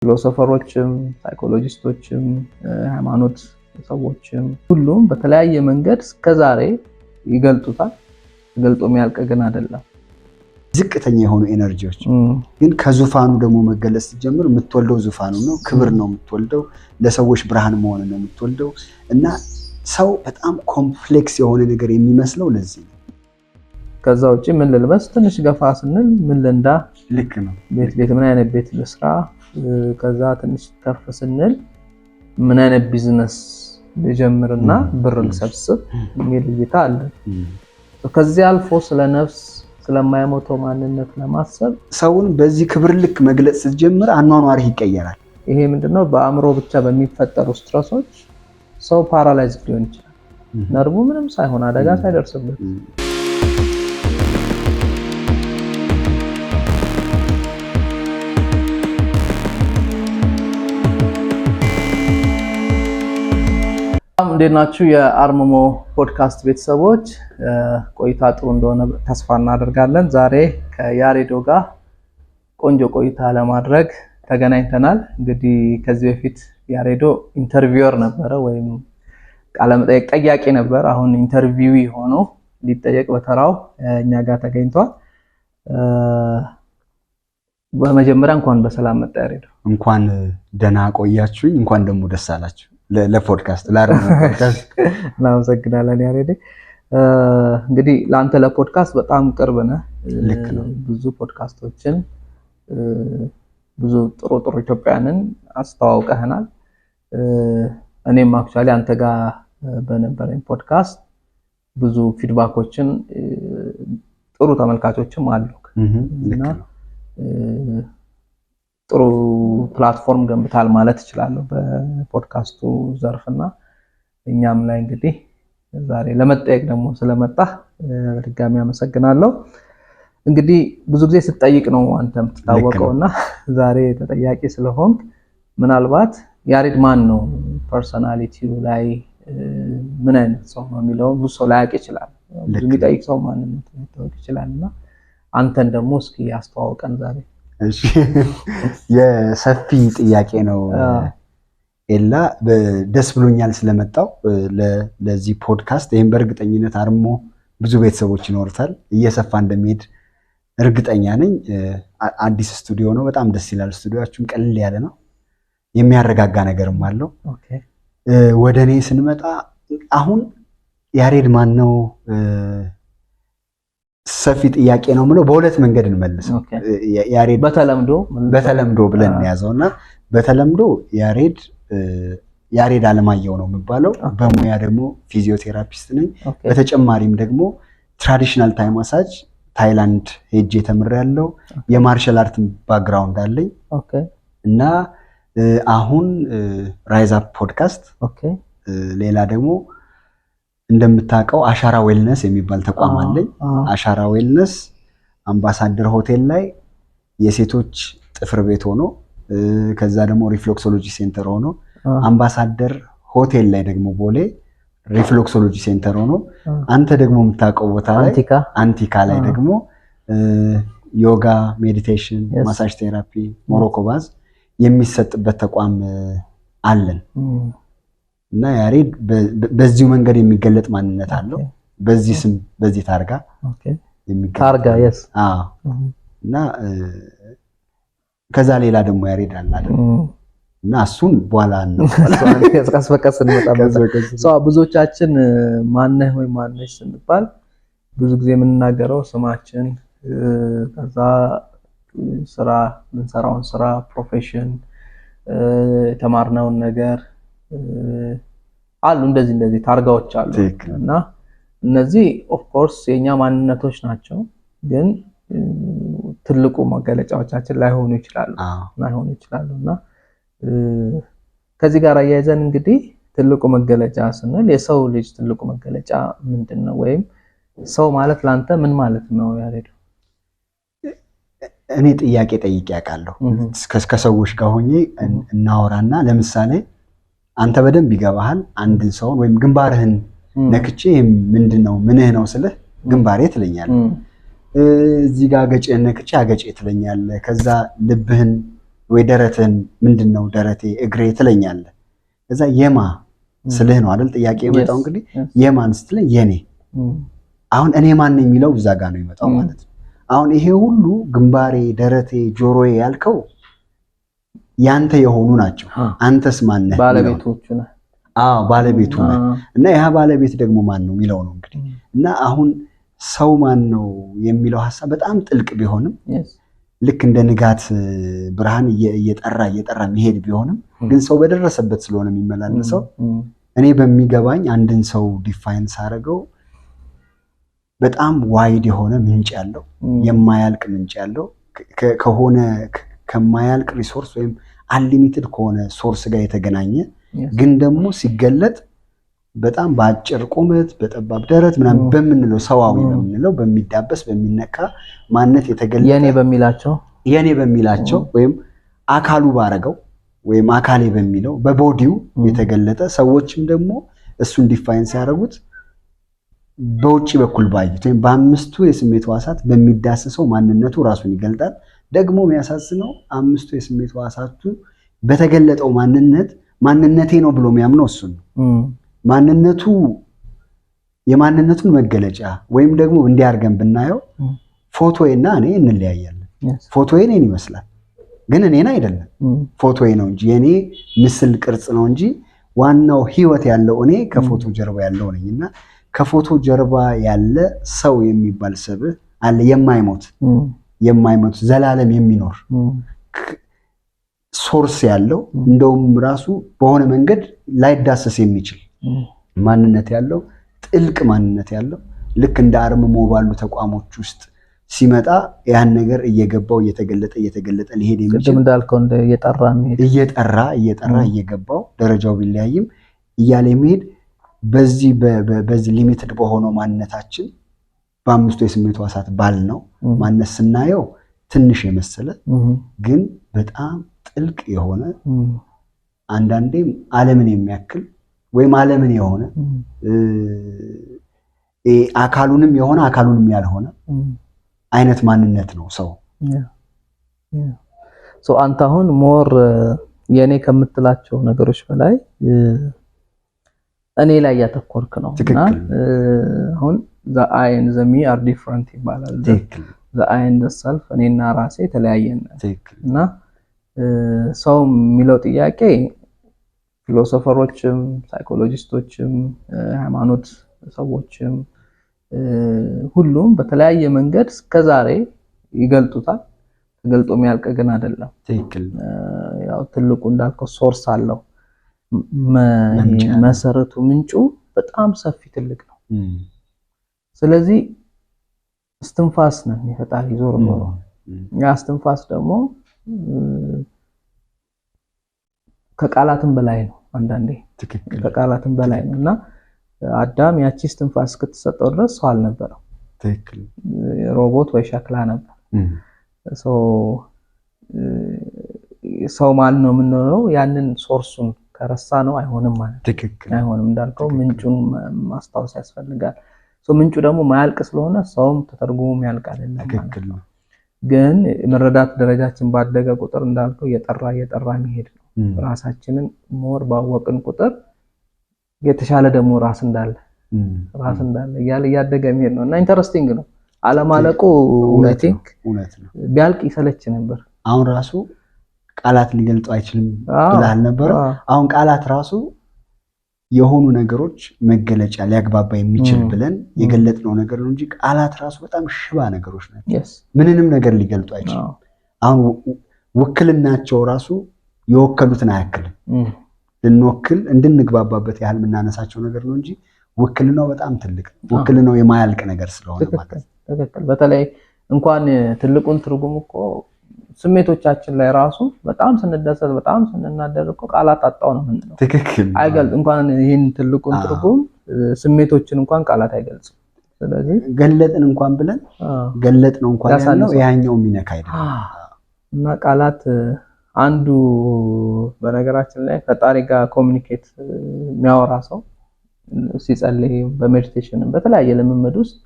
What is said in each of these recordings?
ፊሎሶፈሮችም ሳይኮሎጂስቶችም ሃይማኖት ሰዎችም ሁሉም በተለያየ መንገድ እስከዛሬ ይገልጡታል። ገልጦ የሚያልቅ ግን አይደለም። ዝቅተኛ የሆኑ ኤነርጂዎች ግን ከዙፋኑ ደግሞ መገለጽ ሲጀምር የምትወልደው ዙፋኑ ነው፣ ክብር ነው የምትወልደው፣ ለሰዎች ብርሃን መሆን ነው የምትወልደው እና ሰው በጣም ኮምፕሌክስ የሆነ ነገር የሚመስለው ለዚህ ነው። ከዛ ውጪ ምን ልልበስ ትንሽ ገፋ ስንል ምን ልንዳ ልክ ነው። ቤት ምን አይነት ቤት ልስራ፣ ከዛ ትንሽ ከፍ ስንል ምን አይነት ቢዝነስ ልጀምርና ብር ልሰብስብ የሚል እይታ አለ። ከዚህ አልፎ ስለ ነፍስ ስለማይሞተው ማንነት ለማሰብ ሰውን በዚህ ክብር ልክ መግለጽ ስትጀምር አኗኗርህ ይቀየራል። ይሄ ምንድነው? በአእምሮ ብቻ በሚፈጠሩ ስትረሶች ሰው ፓራላይዝ ሊሆን ይችላል። ነርቡ ምንም ሳይሆን አደጋ ሳይደርስበት እንዴት ናችሁ? የአርምሞ ፖድካስት ቤተሰቦች ቆይታ ጥሩ እንደሆነ ተስፋ እናደርጋለን። ዛሬ ከያሬዶ ጋር ቆንጆ ቆይታ ለማድረግ ተገናኝተናል። እንግዲህ ከዚህ በፊት ያሬዶ ኢንተርቪወር ነበረ ወይም ቃለ መጠይቅ ጠያቂ ነበር። አሁን ኢንተርቪው ሆኖ ሊጠየቅ በተራው እኛ ጋር ተገኝቷል። በመጀመሪያ እንኳን በሰላም መጣ ያሬዶ። እንኳን ደህና ቆያችሁኝ። እንኳን ደግሞ ደስ አላችሁ ለፖድካስት ለአርምሞ ፖድካስት እናመሰግናለን ያሬዶ። እንግዲህ ለአንተ ለፖድካስት በጣም ቅርብ ነህ። ልክ ነው። ብዙ ፖድካስቶችን ብዙ ጥሩ ኢትዮጵያውያንን አስተዋውቀህናል። እኔም አክቹአሊ አንተ ጋር በነበረኝ ፖድካስት ብዙ ፊድባኮችን ጥሩ ተመልካቾችም አሉ እና ጥሩ ፕላትፎርም ገንብታል ማለት እችላለሁ በፖድካስቱ ዘርፍና እኛም ላይ እንግዲህ ዛሬ ለመጠየቅ ደግሞ ስለመጣ በድጋሚ አመሰግናለሁ። እንግዲህ ብዙ ጊዜ ስትጠይቅ ነው አንተ የምትታወቀውና ዛሬ ተጠያቂ ስለሆንክ ምናልባት ያሬድ ማን ነው ፐርሰናሊቲው ላይ ምን አይነት ሰው ነው የሚለው ብዙ ሰው ላያውቅ ይችላል። ብዙ የሚጠይቅ ሰው ማንነት ሊታወቅ ይችላልና አንተን ደግሞ እስኪ አስተዋውቀን ዛሬ። እሺ የሰፊ ጥያቄ ነው ኤላ። ደስ ብሎኛል ስለመጣው ለዚህ ፖድካስት። ይሄን በእርግጠኝነት አርምሞ ብዙ ቤተሰቦች ይኖርታል፣ እየሰፋ እንደሚሄድ እርግጠኛ ነኝ። አዲስ ስቱዲዮ ነው፣ በጣም ደስ ይላል። ስቱዲዮአችሁም ቀልል ያለ ነው፣ የሚያረጋጋ ነገርም አለው። ወደኔ ስንመጣ አሁን ያሬድ ማን ነው ሰፊ ጥያቄ ነው ምለው በሁለት መንገድ እንመልሰው። ያሬድ በተለምዶ ብለን ያዘውና በተለምዶ ያሬድ አለማየሁ ነው የሚባለው። በሙያ ደግሞ ፊዚዮቴራፒስት ነኝ። በተጨማሪም ደግሞ ትራዲሽናል ታይም ማሳጅ ታይላንድ ሄጄ ተምሬያለሁ። የማርሻል አርት ባክግራውንድ አለኝ እና አሁን ራይዝ አፕ ፖድካስት፣ ሌላ ደግሞ እንደምታውቀው አሻራ ዌልነስ የሚባል ተቋም አለኝ። አሻራ ዌልነስ አምባሳደር ሆቴል ላይ የሴቶች ጥፍር ቤት ሆኖ ከዛ ደግሞ ሪፍሌክሶሎጂ ሴንተር ሆኖ አምባሳደር ሆቴል ላይ ደግሞ ቦሌ ሪፍሌክሶሎጂ ሴንተር ሆኖ አንተ ደግሞ የምታውቀው ቦታ ላይ አንቲካ ላይ ደግሞ ዮጋ፣ ሜዲቴሽን፣ ማሳጅ ቴራፒ፣ ሞሮኮ ባዝ የሚሰጥበት ተቋም አለን እና ያሬድ በዚሁ መንገድ የሚገለጥ ማንነት አለው። በዚህ ስም በዚህ ታርጋ ታርጋ እና ከዛ ሌላ ደግሞ ያሬድ አለ አይደል? እና እሱን በኋላ ነው ቀስ በቀስ እንመጣበት። ብዙዎቻችን ማነህ ወይ ማነሽ ስንባል ብዙ ጊዜ የምንናገረው ስማችን፣ ከዛ ስራ የምንሰራውን ስራ፣ ፕሮፌሽን፣ የተማርነውን ነገር አሉ። እንደዚህ ታርጋዎች አሉ እና እነዚህ ኦፍ ኮርስ የኛ ማንነቶች ናቸው፣ ግን ትልቁ መገለጫዎቻችን ላይሆኑ ይችላሉና ከዚህ ጋር አያይዘን እንግዲህ ትልቁ መገለጫ ስንል የሰው ልጅ ትልቁ መገለጫ ምንድነው? ወይም ሰው ማለት ላንተ ምን ማለት ነው ያሬድ? እኔ ጥያቄ ጠይቄ ያውቃለሁ ከሰዎች ጋር ሆኜ እናወራና ለምሳሌ አንተ በደንብ ይገባሃል አንድን ሰውን ወይም ግንባርህን ነክቼ ምንድነው ምንህ ነው ስልህ ግንባሬ ትለኛለህ። እዚህ ጋር አገጭህን ነክቼ አገጬ ትለኛለህ። ከዛ ልብህን ወይ ደረትህን ምንድነው ደረቴ እግሬ ትለኛለህ። ከዛ የማ ስልህ ነው አይደል ጥያቄ የመጣው እንግዲህ የማን ስትለኝ የኔ አሁን እኔ ማን ነኝ የሚለው እዛ ጋር ነው የመጣው ማለት ነው። አሁን ይሄ ሁሉ ግንባሬ ደረቴ ጆሮዬ ያልከው ያንተ የሆኑ ናቸው። አንተስ ማን ነህ? ባለቤቶቹ ነህ። ባለቤቱ ነህ። እና ያ ባለቤት ደግሞ ማን ነው የሚለው ነው እንግዲህ። እና አሁን ሰው ማን ነው የሚለው ሐሳብ በጣም ጥልቅ ቢሆንም ልክ እንደ ንጋት ብርሃን እየጠራ መሄድ ቢሆንም ግን ሰው በደረሰበት ስለሆነ የሚመላለሰው እኔ በሚገባኝ አንድን ሰው ዲፋይን ሳደርገው በጣም ዋይድ የሆነ ምንጭ ያለው የማያልቅ ምንጭ ያለው ከሆነ ከማያልቅ ሪሶርስ ወይም አንሊሚትድ ከሆነ ሶርስ ጋር የተገናኘ ግን ደግሞ ሲገለጥ በጣም በአጭር ቁመት በጠባብ ደረት ምናምን በምንለው ሰዋዊ በምንለው በሚዳበስ በሚነካ ማንነት የተገለጠ የኔ በሚላቸው ወይም አካሉ ባረገው ወይም አካሌ በሚለው በቦዲው የተገለጠ ሰዎችም ደግሞ እሱን ዲፋይን ሲያደርጉት በውጪ በኩል ባዩት ወይም በአምስቱ የስሜት ሕዋሳት በሚዳሰሰው ማንነቱ ራሱን ይገልጣል። ደግሞ የሚያሳዝነው አምስቱ የስሜት ሕዋሳቱ በተገለጠው ማንነቴ ነው ብሎ የሚያምነው እሱ ነው። ማንነቱ የማንነቱን መገለጫ ወይም ደግሞ እንዲያርገን ብናየው ፎቶዬና እኔ እንለያያለን። ፎቶዬ እኔን ይመስላል ግን እኔን አይደለም። ፎቶዬ ነው እንጂ የኔ ምስል ቅርጽ ነው እንጂ ዋናው ህይወት ያለው እኔ ከፎቶ ጀርባ ያለው ነኝና ከፎቶ ጀርባ ያለ ሰው የሚባል ሰብህ አለ። የማይሞት ዘላለም የሚኖር ሶርስ ያለው እንደውም ራሱ በሆነ መንገድ ላይዳሰስ የሚችል ማንነት ያለው ጥልቅ ማንነት ያለው ልክ እንደ አርምሞ ባሉ ተቋሞች ውስጥ ሲመጣ ያን ነገር እየገባው እየተገለጠ ሊሄድ የሚችል እንዳልከው እንደ እየጠራ እየገባው ደረጃው ቢለያይም እያለ የሚሄድ በዚህ ሊሚትድ በሆነው ማንነታችን በአምስቱ የስሜት ሕዋሳት ባልነው ማንነት ስናየው ትንሽ የመሰለ ግን በጣም ጥልቅ የሆነ አንዳንዴም ዓለምን የሚያክል ወይም ዓለምን የሆነ አካሉንም የሆነ አካሉንም ያልሆነ አይነት ማንነት ነው ሰው። አንተ አሁን ሞር የኔ ከምትላቸው ነገሮች በላይ እኔ ላይ ያተኮርክ ነው እና አሁን the I and the me are different ይባላል። the I and the self እኔና ራሴ የተለያየን እና ሰው የሚለው ጥያቄ ፊሎሶፈሮችም ሳይኮሎጂስቶችም ሃይማኖት ሰዎችም ሁሉም በተለያየ መንገድ እስከዛሬ ይገልጡታል። ተገልጦ የሚያልቅ ግን አይደለም። ያው ትልቁ እንዳልከው ሶርስ አለው። መሰረቱ ምንጩ በጣም ሰፊ ትልቅ ነው። ስለዚህ እስትንፋስ ነው የፈጣሪ ዞር ነው። ያ እስትንፋስ ደግሞ ከቃላትም በላይ ነው። አንዳንዴ ከቃላትም በላይ ነውና አዳም ያቺ እስትንፋስ ከተሰጠው ድረስ ሰው አልነበረም። ሮቦት ወይ ሸክላ ነበር። ሰው ማለት ነው የምንለው ያንን ሶርሱን ከረሳ ነው አይሆንም ማለት አይሆንም። እንዳልከው ምንጩን ማስታወስ ያስፈልጋል። ምንጩ ደግሞ ማያልቅ ስለሆነ ሰውም ተተርጉሞ የሚያልቅ አይደለም። ግን መረዳት ደረጃችን ባደገ ቁጥር እንዳልከው እየጠራ የሚሄድ ነው። ራሳችንን ሞር ባወቅን ቁጥር የተሻለ ደግሞ ራስ እንዳለ እያደገ የሚሄድ ነው እና ኢንተረስቲንግ ነው። አለማለቁ አይ ቲንክ ቢያልቅ ይሰለች ነበር። አሁን ራሱ ቃላት ሊገልጹ አይችልም ብለሃል ነበር። አሁን ቃላት ራሱ የሆኑ ነገሮች መገለጫ ሊያግባባ የሚችል ብለን የገለጥነው ነገር ነው እንጂ ቃላት ራሱ በጣም ሽባ ነገሮች ናቸው። ምንንም ነገር ሊገልጡ አይችልም። አሁን ውክልናቸው ራሱ የወከሉትን አያክልም። ልንወክል እንድንግባባበት ያህል የምናነሳቸው ነገር ነው እንጂ ውክልናው በጣም ትልቅ ውክልናው የማያልቅ ነገር ስለሆነ ማለት ነው። በተለይ እንኳን ትልቁን ትርጉም እኮ ስሜቶቻችን ላይ ራሱ በጣም ስንደሰት በጣም ስንናደድ እኮ ቃላት አጣው ነው የምንለው። አይገልጽ እንኳን ይሄን ትልቁን ትርጉም ስሜቶችን እንኳን ቃላት አይገልጽም። ስለዚህ ገለጥን እንኳን ብለን ገለጥ ነው እንኳን ያለው ያኛው የሚነካ አይደለም እና ቃላት አንዱ በነገራችን ላይ ፈጣሪ ጋር ኮሙኒኬት የሚያወራ ሰው ሲጸልይ በሜዲቴሽን በተለያየ ልምምድ ውስጥ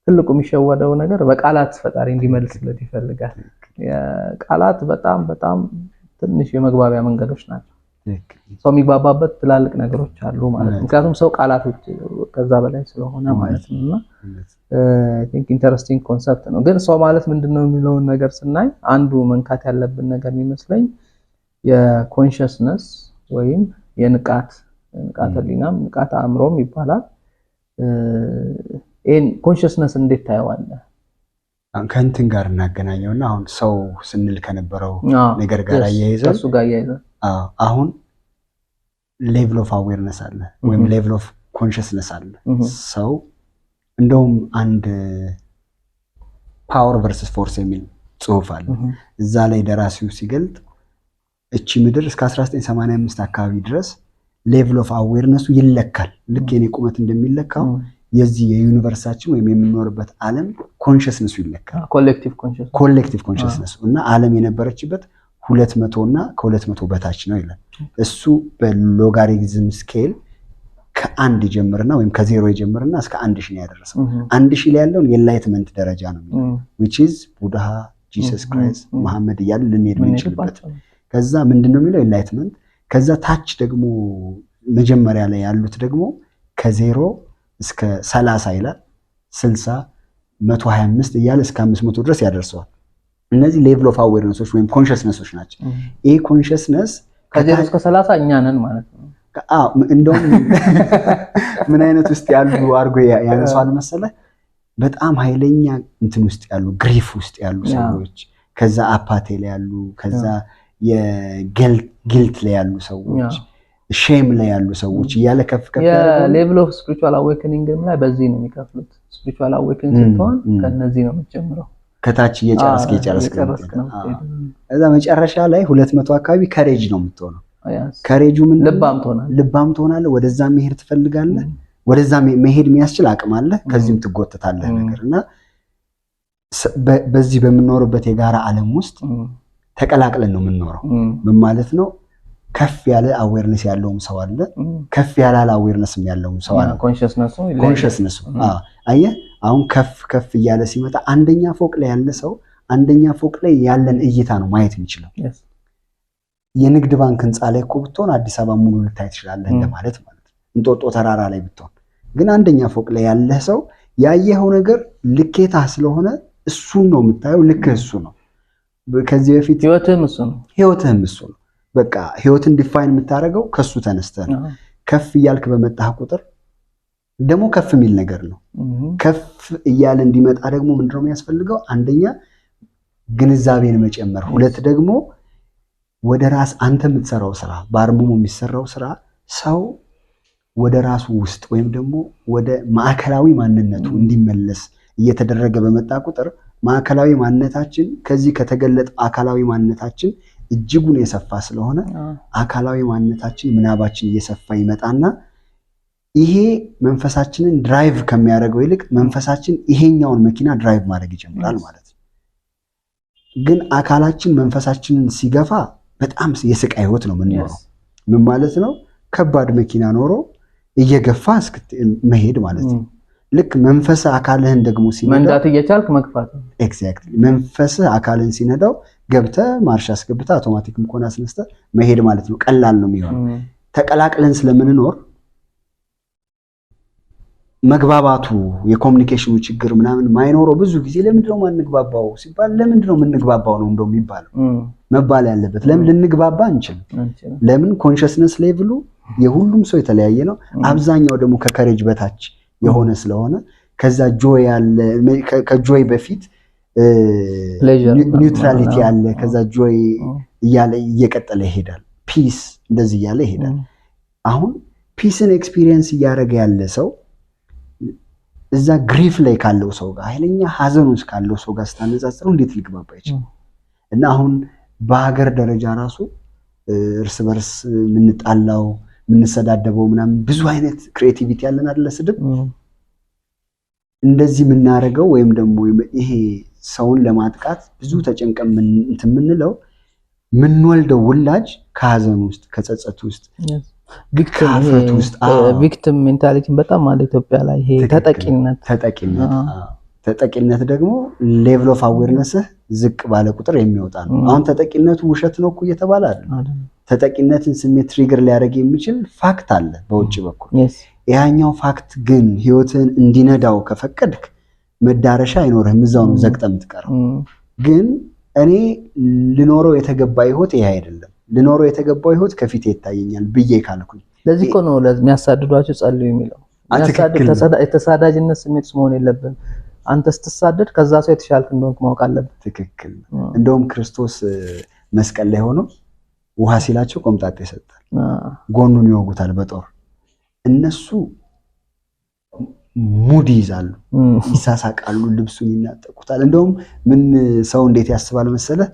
ትልቁ የሚሸወደው ነገር በቃላት ፈጣሪ እንዲመልስለት ይፈልጋል። የቃላት በጣም ትንሽ የመግባቢያ መንገዶች ናቸው። ሰው የሚግባባበት ትላልቅ ነገሮች አሉ ማለት ነው። ምክንያቱም ሰው ቃላቶች ከዛ በላይ ስለሆነ ማለት ነውና አይ ቲንክ ኢንተረስቲንግ ኮንሰፕት ነው። ግን ሰው ማለት ምንድነው የሚለውን ነገር ስናይ አንዱ መንካት ያለብን ነገር የሚመስለኝ የኮንሽስነስ ወይም የንቃተ ህሊናም ንቃተ አእምሮም ይባላል። ኮንሽስነስ እንዴት ታየዋለህ? ከእንትን ጋር እናገናኘውና አሁን ሰው ስንል ከነበረው ነገር ጋር አያይዘን እሱ ጋር አያይዘን አሁን ሌቭል ኦፍ አዌርነስ አለ ወይም ሌቭል ኦፍ ኮንሽስነስ አለ። ሰው እንደውም አንድ ፓወር ቨርሰስ ፎርስ የሚል ጽሁፍ አለ። እዛ ላይ ደራሲው ሲገልጥ እቺ ምድር እስከ 1985 አካባቢ ድረስ ሌቭል ኦፍ አዌርነሱ ይለካል። ልክ የኔ ቁመት እንደሚለካው የዚህ የዩኒቨርሳችን ወይም የምንኖርበት ዓለም ኮንሽስነሱ ይለካል። ኮሌክቲቭ ኮንሽስነሱ እና ዓለም የነበረችበት 200 እና ከ200 በታች ነው ይላል። እሱ በሎጋሪዝም ስኬል ከአንድ ይጀምርና ወይም ከዜሮ ይጀምርና እስከ 1000 ነው ያደረሰው። 1000 ላይ ያለውን የኢንላይትመንት ደረጃ ነው የሚለው which is ቡድሃ፣ ጂሰስ ክራይስት፣ መሐመድ እያልን ልንሄድ የምንችልበት። ከዛ ምንድነው የሚለው ኢንላይትመንት። ከዛ ታች ደግሞ መጀመሪያ ላይ ያሉት ደግሞ ከዜሮ እስከ 30 ይላል፣ 60፣ 125 እያለ እስከ 500 ድረስ ያደርሰዋል። እነዚህ ሌቭል ኦፍ አዌርነሶች ወይም ኮንሽስነሶች ናቸው። ይሄ ኮንሽስነስ ከዜሮ እስከ 30 እኛ ነን ማለት ነው። እንደውም ምን አይነት ውስጥ ያሉ አርጎ ያነሳዋል መሰለህ? በጣም ኃይለኛ እንትን ውስጥ ያሉ ግሪፍ ውስጥ ያሉ ሰዎች፣ ከዛ አፓቴ ላይ ያሉ፣ ከዛ የጊልት ላይ ያሉ ሰዎች፣ ሼም ላይ ያሉ ሰዎች እያለ ከፍ የሌቭል ኦፍ ስፒሪቹዋል አዌከኒንግ ላይ በዚህ ነው የሚከፍሉት። ስፒሪቹዋል አዌከኒንግ ስትሆን ከነዚህ ነው የምትጀምረው። ከታች እየጨረስክ እዛ መጨረሻ ላይ 200 አካባቢ ከሬጅ ነው የምትሆነው። ከሬጁ ምን ልባም ትሆናለህ። ወደዛ መሄድ ትፈልጋለህ። ወደዛ መሄድ የሚያስችል አቅም አለ። ከዚህም ትጎተታለህ ነገርና በዚህ በምንኖርበት የጋራ ዓለም ውስጥ ተቀላቅለን ነው የምንኖረው። ምን ማለት ነው? ከፍ ያለ አዌርነስ ያለውም ሰው አለ፣ ከፍ ያለ አዌርነስም ያለውም ሰው አለ። ኮንሽስነሱ አየህ፣ አሁን ከፍ እያለ ሲመጣ አንደኛ ፎቅ ላይ ያለ ሰው አንደኛ ፎቅ ላይ ያለን እይታ ነው ማየት የሚችለው። የንግድ ባንክ ህንፃ ላይ እኮ ብትሆን አዲስ አበባ ሙሉ ልታይ ትችላለህ እንደማለት ማለት ነው። እንጦጦ ተራራ ላይ ብትሆን ግን አንደኛ ፎቅ ላይ ያለ ሰው ያየኸው ነገር ልኬታ ስለሆነ እሱን ነው የምታየው። ልክ እሱ ነው። ከዚህ በፊት ህይወትህም እሱ ነው። በቃ ህይወትን ዲፋይን የምታደርገው ከሱ ተነስተህ ነው። ከፍ እያልክ በመጣህ ቁጥር ደግሞ ከፍ የሚል ነገር ነው። ከፍ እያለ እንዲመጣ ደግሞ ምንድነው የሚያስፈልገው? አንደኛ ግንዛቤን መጨመር፣ ሁለት ደግሞ ወደ ራስ አንተ የምትሰራው ስራ፣ በአርምሞ የሚሰራው ስራ ሰው ወደ ራሱ ውስጥ ወይም ደግሞ ወደ ማዕከላዊ ማንነቱ እንዲመለስ እየተደረገ በመጣ ቁጥር ማዕከላዊ ማንነታችን ከዚህ ከተገለጠው አካላዊ ማንነታችን እጅጉን የሰፋ ስለሆነ አካላዊ ማንነታችን ምናባችን እየሰፋ ይመጣና ይሄ መንፈሳችንን ድራይቭ ከሚያደርገው ይልቅ መንፈሳችን ይሄኛውን መኪና ድራይቭ ማድረግ ይጀምራል ማለት ነው። ግን አካላችን መንፈሳችንን ሲገፋ በጣም የስቃይ ህይወት ነው የምንኖረው። ምን ማለት ነው? ከባድ መኪና ኖሮ እየገፋ መሄድ ማለት ነው። ልክ መንፈስ አካልህን ደግሞ ሲነዳው መንዳት እየቻልክ መግፋት ነው። ኤግዛክትሊ። መንፈስ አካልህን ሲነዳው ገብተህ ማርሽ አስገብተህ አውቶማቲክም ከሆነ አስነስተህ መሄድ ማለት ነው። ቀላል ነው የሚሆነው። ተቀላቅለን ስለምንኖር መግባባቱ የኮሙኒኬሽኑ ችግር ምናምን ማይኖረው ብዙ ጊዜ ለምንድነው ማንግባባው ሲባል ለምንድነው የምንግባባው ነው እንደው የሚባለው መባል ያለበት። ለምን ልንግባባ አንችልም? ለምን ኮንሽስነስ ሌቭሉ የሁሉም ሰው የተለያየ ነው። አብዛኛው ደግሞ ከከሬጅ በታች የሆነ ስለሆነ ከዛ ጆይ ያለ ከጆይ በፊት ኒውትራሊቲ ያለ ከዛ ጆይ እያለ እየቀጠለ ይሄዳል። ፒስ እንደዚህ እያለ ይሄዳል። አሁን ፒስን ኤክስፒሪየንስ እያደረገ ያለ ሰው እዛ ግሪፍ ላይ ካለው ሰው ጋር ኃይለኛ ሀዘን ውስጥ ካለው ሰው ጋር ስታነጻጽረው እንዴት ሊግባባ ይችላል? እና አሁን በሀገር ደረጃ ራሱ እርስ በርስ የምንጣላው የምንሰዳደበው ምናምን ብዙ አይነት ክሬቲቪቲ ያለን አይደለ? ስድብ እንደዚህ የምናደርገው ወይም ደግሞ ይሄ ሰውን ለማጥቃት ብዙ ተጨንቀን የምንለው የምንወልደው ውላጅ ከሀዘን ውስጥ ከጸጸት ውስጥ ቪክቲም ሜንታሊቲ በጣም አለ ኢትዮጵያ ላይ። ይሄ ተጠቂነት ተጠቂነት ደግሞ ሌቭል ኦፍ አዌርነስህ ዝቅ ባለ ቁጥር የሚወጣ ነው። አሁን ተጠቂነቱ ውሸት ነው እኮ እየተባለ አይደል? ተጠቂነትን ስሜት ትሪገር ሊያደርግ የሚችል ፋክት አለ በውጭ በኩል። ያኛው ፋክት ግን ህይወትን እንዲነዳው ከፈቀድክ መዳረሻ አይኖርህም፣ እዛው ነው ዘግጠህ የምትቀረው። ግን እኔ ልኖረው የተገባ ህይወት ይሄ አይደለም፣ ልኖረው የተገባው ህይወት ከፊቴ ይታየኛል ብዬ ካልኩኝ፣ ለዚህ እኮ ነው የሚያሳድዷቸው ጸልዩ የሚለው። የተሳዳጅነት ስሜት መሆን የለብን። አንተ ስትሳደድ ከዛ ሰው የተሻልክ እንደሆንክ ማወቅ አለብን። ትክክል። እንደውም ክርስቶስ መስቀል ላይ ሆኖ ውሃ ሲላቸው ቆምጣጤ ይሰጣል፣ ጎኑን ይወጉታል በጦር። እነሱ ሙድ ይዛሉ፣ ይሳሳቃሉ፣ ልብሱን ይናጠቁታል። እንደውም ምን ሰው እንዴት ያስባል መሰለህ?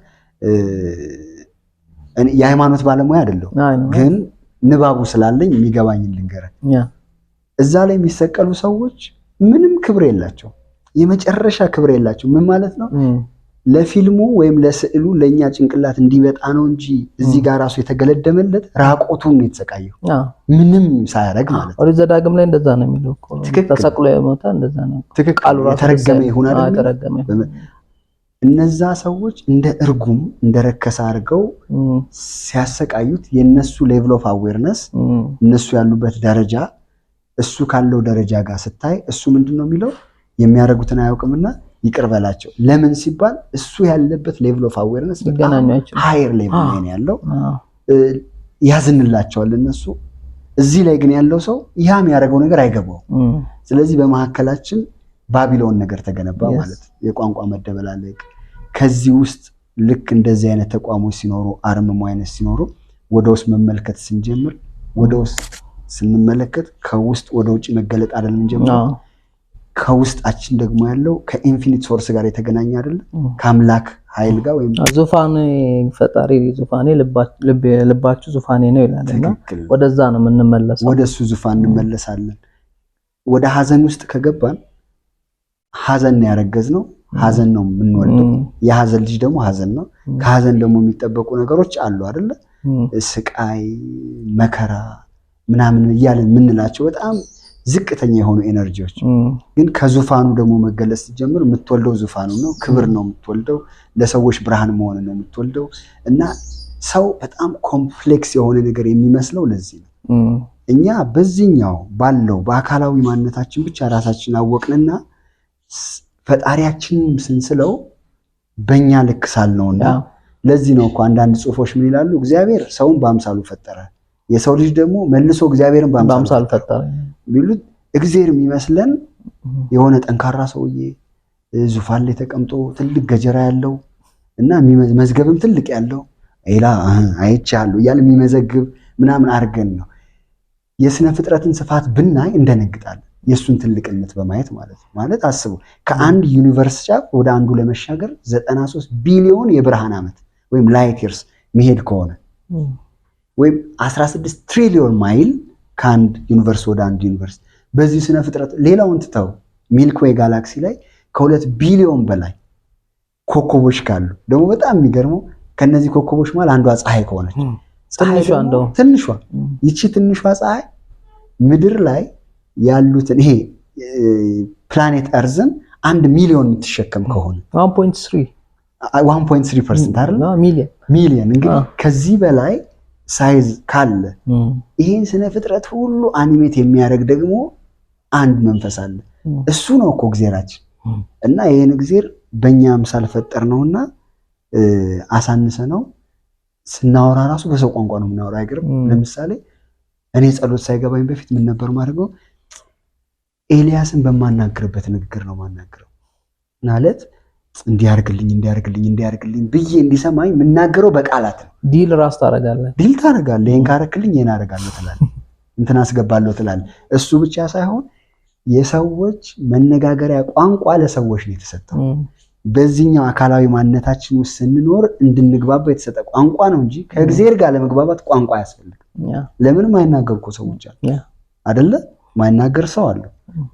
የሃይማኖት ባለሙያ አይደለሁ፣ ግን ንባቡ ስላለኝ የሚገባኝን ልንገርህ። እዛ ላይ የሚሰቀሉ ሰዎች ምንም ክብር የላቸው፣ የመጨረሻ ክብር የላቸው። ምን ማለት ነው? ለፊልሙ ወይም ለስዕሉ ለኛ ጭንቅላት እንዲበጣ ነው እንጂ እዚህ ጋር ራሱ የተገለደመለት ራቆቱን ነው የተሰቃየው፣ ምንም ሳያረግ ማለት ነው። ኦሪት ዘዳግም ላይ እንደዛ ነው የሚለው እኮ፣ ተሰቅሎ የሞተ እንደዛ ነው። ቃሉ ራሱ የተረገመ ይሁን አይደል? እነዛ ሰዎች እንደ እርጉም እንደ ረከሰ አድርገው ሲያሰቃዩት የነሱ ሌቭል ኦፍ አዌርነስ፣ እነሱ ያሉበት ደረጃ እሱ ካለው ደረጃ ጋር ስታይ እሱ ምንድነው የሚለው? የሚያደርጉትን አያውቅምና ይቅር በላቸው። ለምን ሲባል እሱ ያለበት ሌቭል ኦፍ አዌርነስ በጣም ሃየር ሌቭል ላይ ነው ያለው። ያዝንላቸዋል እነሱ። እዚህ ላይ ግን ያለው ሰው ያ የሚያደርገው ነገር አይገባው። ስለዚህ በመካከላችን ባቢሎን ነገር ተገነባ ማለት ነው። የቋንቋ መደበላለቅ። ከዚህ ውስጥ ልክ እንደዚህ አይነት ተቋሞች ሲኖሩ፣ አርምሞ አይነት ሲኖሩ ወደ ውስጥ መመልከት ስንጀምር፣ ወደ ውስጥ ስንመለከት ከውስጥ ወደ ውጭ መገለጥ አይደለም ጀምሮ ከውስጣችን ደግሞ ያለው ከኢንፊኒት ሶርስ ጋር የተገናኘ አይደለም፣ ከአምላክ ኃይል ጋር ወይም ዙፋኔ ፈጣሪ ዙፋኔ ልባችሁ ዙፋኔ ነው ይላልና ወደዛ ነው የምንመለሰው። ወደሱ ዙፋን እንመለሳለን። ወደ ሐዘን ውስጥ ከገባን ሐዘን ያረገዝነው ሐዘን ነው የምንወልደው። የሐዘን ልጅ ደግሞ ሐዘን ነው። ከሐዘን ደግሞ የሚጠበቁ ነገሮች አሉ አይደለ? ስቃይ፣ መከራ ምናምን እያለን የምንላቸው በጣም ዝቅተኛ የሆኑ ኤነርጂዎች። ግን ከዙፋኑ ደግሞ መገለጽ ሲጀምር የምትወልደው ዙፋኑ ነው። ክብር ነው የምትወልደው። ለሰዎች ብርሃን መሆን ነው የምትወልደው። እና ሰው በጣም ኮምፕሌክስ የሆነ ነገር የሚመስለው ለዚህ ነው። እኛ በዚህኛው ባለው በአካላዊ ማንነታችን ብቻ ራሳችን አወቅንና ፈጣሪያችንን ስንስለው በእኛ ልክ ሳልነውና ለዚህ ነው እኮ አንዳንድ ጽሑፎች ምን ይላሉ? እግዚአብሔር ሰውን በአምሳሉ ፈጠረ፣ የሰው ልጅ ደግሞ መልሶ እግዚአብሔርን በአምሳሉ ፈጠረ ቢሉት፣ እግዚአብሔር የሚመስለን የሆነ ጠንካራ ሰውዬ ዙፋን ላይ ተቀምጦ ትልቅ ገጀራ ያለው እና መዝገብም ትልቅ ያለው አይላ አይቻለሁ እያለ የሚመዘግብ ምናምን አድርገን ነው። የስነ ፍጥረትን ስፋት ብናይ እንደነግጣለን፣ የሱን ትልቅነት በማየት ማለት ነው። ማለት አስቡ፣ ከአንድ ዩኒቨርስ ጫፍ ወደ አንዱ ለመሻገር 93 ቢሊዮን የብርሃን ዓመት ወይም ላይት ይርስ መሄድ ከሆነ ወይም 16 ትሪሊዮን ማይል ከአንድ ዩኒቨርስ ወደ አንድ ዩኒቨርስ፣ በዚህ ስነ ፍጥረት ሌላውን ትተው ሚልክ ዌይ ጋላክሲ ላይ ከ2 ቢሊዮን በላይ ኮከቦች ካሉ ደግሞ በጣም የሚገርመው ከነዚህ ኮከቦች ማለት አንዷ ፀሐይ ከሆነች ትንሿ ይቺ ትንሿ ፀሐይ ምድር ላይ ያሉትን ይሄ ፕላኔት እርዝን 1 ሚሊዮን የምትሸከም ከሆነ 1.3% አይደል? ሚሊዮን እንግዲህ ከዚህ በላይ ሳይዝ ካለ ይሄን ስነ ፍጥረት ሁሉ አኒሜት የሚያደርግ ደግሞ አንድ መንፈስ አለ። እሱ ነው እኮ እግዚአብሔራችን። እና ይሄን እግዚአብሔር በእኛ አምሳል ፈጠር ነውና አሳንሰ ነው ስናወራ ራሱ በሰው ቋንቋ ነው የምናወራ። አይገርም? ለምሳሌ እኔ ጸሎት ሳይገባኝ በፊት ምን ነበር ማድረገው? ኤልያስን በማናገርበት ንግግር ነው ማናገረው። ማለት እንዲያርግልኝ ብዬ እንዲሰማኝ የምናገረው በቃላት ነው። ዲል ራስ ታረጋለህ። ይሄን ካረክልኝ ይሄን አረጋለሁ ትላለህ፣ እንትን አስገባለሁ ትላለህ። እሱ ብቻ ሳይሆን የሰዎች መነጋገሪያ ቋንቋ ለሰዎች ነው የተሰጠው። በዚህኛው አካላዊ ማንነታችን ውስጥ ስንኖር እንድንግባባ የተሰጠ ቋንቋ ነው እንጂ ከእግዚአብሔር ጋር ለመግባባት ቋንቋ አያስፈልግም። ለምንም አይናገር እኮ ሰዎች አሉ አይደለ? ማይናገር ሰው አለ።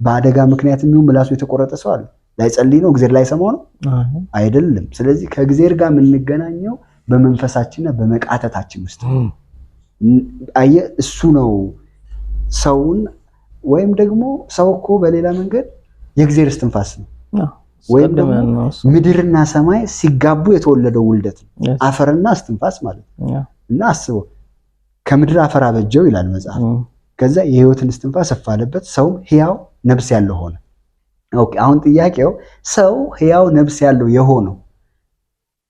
በአደጋ ምክንያት የሚሆን ምላሱ የተቆረጠ ሰው አለ። ላይጸልይ ነው እግዚአብሔር ላይሰማው ነው አይደለም። ስለዚህ ከእግዚአብሔር ጋር የምንገናኘው በመንፈሳችንና በመቃተታችን ውስጥ አየህ፣ እሱ ነው ሰውን ወይም ደግሞ ሰው እኮ በሌላ መንገድ የእግዚአብሔር እስትንፋስ ነው። ወይም ደግሞ ምድርና ሰማይ ሲጋቡ የተወለደው ውልደት ነው። አፈርና እስትንፋስ ማለት ነው። እና አስበው ከምድር አፈር አበጀው ይላል መጽሐፍ። ከዛ የህይወትን እስትንፋስ አፋለበት፣ ሰው ሕያው ነፍስ ያለው ሆነ። ኦኬ አሁን ጥያቄው ሰው ሕያው ነፍስ ያለው የሆነው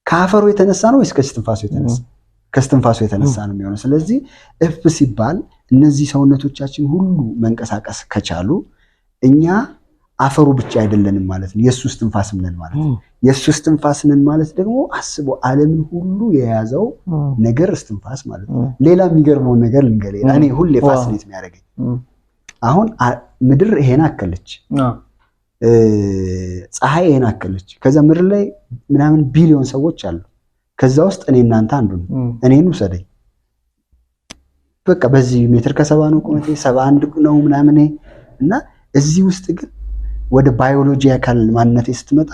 ከአፈሩ የተነሳ ነው ወይስ ከእስትንፋሱ የተነሳ? ከእስትንፋሱ የተነሳ ነው የሚሆነው። ስለዚህ እፍ ሲባል እነዚህ ሰውነቶቻችን ሁሉ መንቀሳቀስ ከቻሉ እኛ አፈሩ ብቻ አይደለንም ማለት ነው፣ የሱ እስትንፋስም ነን ማለት ነው። የሱ እስትንፋስ ነን ማለት ደግሞ አስቦ ዓለምን ሁሉ የያዘው ነገር እስትንፋስ ማለት ነው። ሌላ የሚገርመው ነገር ልንገርህ፣ እኔ ሁሌ ፋሲኔት የሚያደርገኝ አሁን ምድር ይሄን አከለች፣ ፀሐይ ይሄን አከለች። ከዛ ምድር ላይ ምናምን ቢሊዮን ሰዎች አሉ። ከዛ ውስጥ እኔ እናንተ አንዱ ነው። እኔን ውሰደኝ በቃ በዚህ ሜትር ከ70 ነው ቁመቴ 71 ነው ምናምን እና እዚህ ውስጥ ግን ወደ ባዮሎጂ አካል ማንነቴ ስትመጣ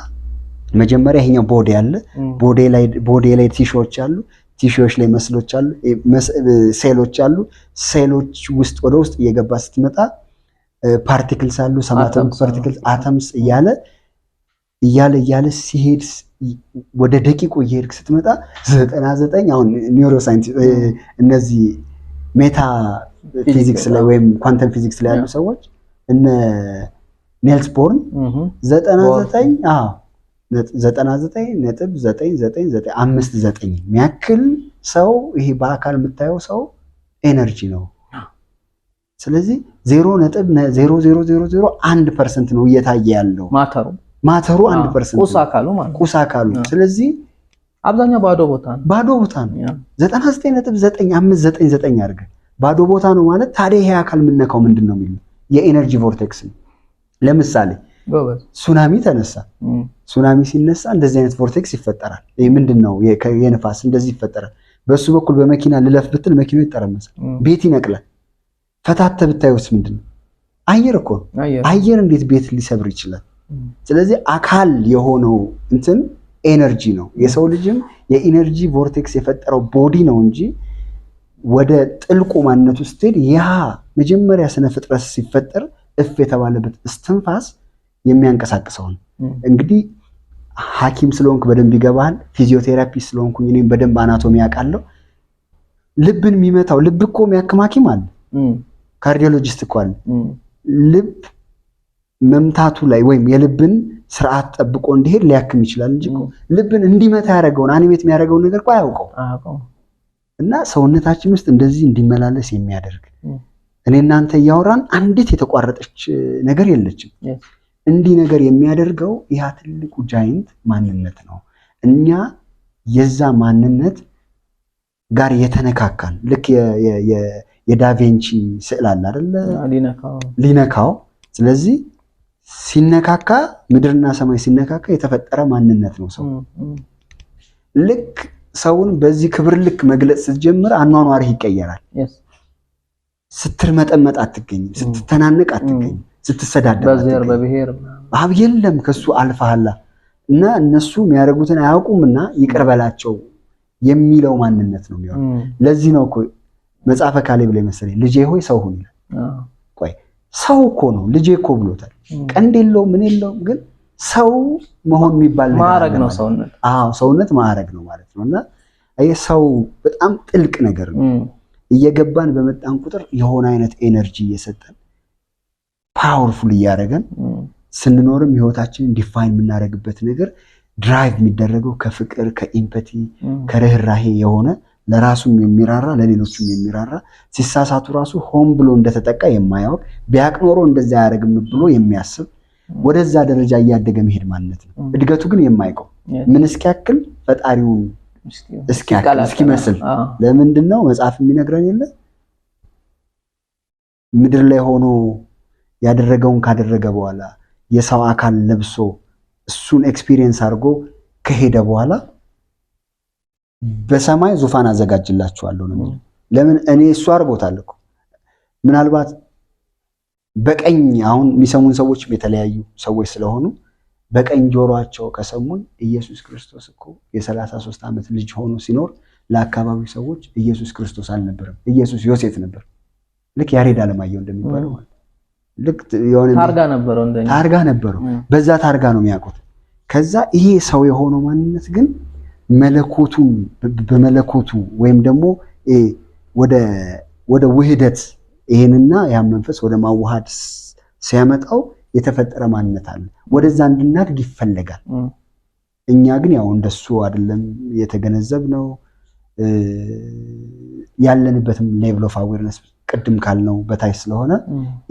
መጀመሪያ ይሄኛው ቦዲ አለ። ቦዲ ላይ ቲሹዎች አሉ። ቲሹዎች ላይ መስሎች አሉ፣ ሴሎች አሉ። ሴሎች ውስጥ ወደ ውስጥ እየገባ ስትመጣ ፓርቲክልስ አሉ፣ ሰማቶሚክ ፓርቲክልስ፣ አተምስ እያለ ሲሄድ ወደ ደቂቁ እየሄድክ ስትመጣ 99 አሁን ኒውሮሳይንስ እነዚህ ሜታ ፊዚክስ ላይ ወይም ኳንተም ፊዚክስ ላይ ያሉ ሰዎች እነ ኔልስ ቦርን 99.99959 የሚያክል ሰው ይሄ በአካል የምታየው ሰው ኤነርጂ ነው። ስለዚህ 0.00001% ነው እየታየ ያለው ማተሩ 1% ቁስ አካሉ። ስለዚህ አብዛኛው ባዶ ቦታ ነው። 99.9599 አድርገህ ባዶ ቦታ ነው ማለት ታዲያ ይሄ አካል የምነካው ምንድን ነው የሚለው የኤነርጂ ቮርቴክስ ነው። ለምሳሌ ሱናሚ ተነሳ። ሱናሚ ሲነሳ እንደዚህ አይነት ቮርቴክስ ይፈጠራል። ይሄ ምንድነው? የነፋስ እንደዚህ ይፈጠራል። በሱ በኩል በመኪና ልለፍ ብትል መኪናው ይጠረመሳል፣ ቤት ይነቅላል። ፈታተ ብታዩስ ምንድነው? አየር እኮ ነው። አየር እንዴት ቤት ሊሰብር ይችላል? ስለዚህ አካል የሆነው እንትን ኤነርጂ ነው። የሰው ልጅም የኢነርጂ ቮርቴክስ የፈጠረው ቦዲ ነው እንጂ ወደ ጥልቁ ማንነቱ ስትሄድ ያ መጀመሪያ ስነ ፍጥረት ሲፈጠር እፍ የተባለበት እስትንፋስ የሚያንቀሳቅሰው ነው። እንግዲህ ሐኪም ስለሆንክ በደንብ ይገባል። ፊዚዮቴራፒስት ስለሆንኩኝ እኔም በደንብ አናቶሚ ያውቃለሁ። ልብን የሚመታው ልብ እኮ የሚያክም ሐኪም አለ፣ ካርዲዮሎጂስት እኮ አለ። ልብ መምታቱ ላይ ወይም የልብን ስርዓት ጠብቆ እንዲሄድ ሊያክም ይችላል እንጂ ልብን እንዲመታ ያደረገውን አኒሜት የሚያደርገውን ነገር እኮ አያውቀው። እና ሰውነታችን ውስጥ እንደዚህ እንዲመላለስ የሚያደርግ እኔ እናንተ እያወራን አንዲት የተቋረጠች ነገር የለችም። እንዲህ ነገር የሚያደርገው ያ ትልቁ ጃይንት ማንነት ነው። እኛ የዛ ማንነት ጋር የተነካካን ልክ የዳቬንቺ ስዕል አለ አይደለ? ሊነካው። ስለዚህ ሲነካካ ምድርና ሰማይ ሲነካካ የተፈጠረ ማንነት ነው ሰው። ልክ ሰውን በዚህ ክብር ልክ መግለጽ ስትጀምር አኗኗርህ ይቀየራል። ስትርመጠመጥ አትገኝም፣ ስትተናነቅ አትገኝም፣ ስትሰዳደብ በዘር በብሔር የለም ከሱ አልፋሃላ እና እነሱ የሚያደርጉትን አያውቁምና ይቅር በላቸው የሚለው ማንነት ነው የሚሆነው። ለዚህ ነው እኮ መጽሐፈ ካሌብ ላይ መሰለኝ ልጄ ሆይ ሰው ሁን ይላል። ቆይ ሰው እኮ ነው ልጄ እኮ ብሎታል። ቀንድ የለውም ምን የለውም፣ ግን ሰው መሆን የሚባል ማዕረግ ነው ሰውነት። ሰውነት ማዕረግ ነው ማለት ነው። እና ሰው በጣም ጥልቅ ነገር ነው። እየገባን በመጣን ቁጥር የሆነ አይነት ኤነርጂ እየሰጠን ፓወርፉል እያደረገን ስንኖርም ህይወታችንን ዲፋይን የምናደርግበት ነገር ድራይቭ የሚደረገው ከፍቅር ከኢምፓቲ ከርህራሄ የሆነ ለራሱም የሚራራ ለሌሎችም የሚራራ ሲሳሳቱ ራሱ ሆን ብሎ እንደተጠቃ የማያውቅ ቢያቅ ኖሮ እንደዛ ያደርግም ብሎ የሚያስብ ወደዛ ደረጃ እያደገ መሄድ ማለት ነው። እድገቱ ግን የማይቆም ምን እስኪያክል ፈጣሪውን እስኪመስል። ለምንድን ነው መጽሐፍ የሚነግረን የለ ምድር ላይ ሆኖ ያደረገውን ካደረገ በኋላ የሰው አካል ለብሶ እሱን ኤክስፒሪየንስ አድርጎ ከሄደ በኋላ በሰማይ ዙፋን አዘጋጅላችኋለሁ ነው። ለምን እኔ እሱ አድርጎታል እኮ። ምናልባት በቀኝ አሁን የሚሰሙን ሰዎች የተለያዩ ሰዎች ስለሆኑ በቀኝ ጆሮአቸው ከሰሙኝ ኢየሱስ ክርስቶስ እኮ የ33 ዓመት ልጅ ሆኖ ሲኖር ለአካባቢው ሰዎች ኢየሱስ ክርስቶስ አልነበረም፣ ኢየሱስ ዮሴፍ ነበር። ልክ ያሬድ አለማየሁ እንደሚባለው ማለት ልክ የሆነ ታርጋ ነበረው በዛ ታርጋ ነው የሚያውቁት። ከዛ ይሄ ሰው የሆነው ማንነት ግን መለኮቱን በመለኮቱ ወይም ደግሞ ወደ ውህደት ይሄንና ያ መንፈስ ወደ ማዋሃድ ሲያመጣው የተፈጠረ ማንነት አለ። ወደዛ እንድናድግ ይፈልጋል። እኛ ግን ያው እንደሱ አይደለም የተገነዘብነው። ያለንበትም ሌቭል ኦፍ አዌርነስ ቅድም ካልነው በታይ ስለሆነ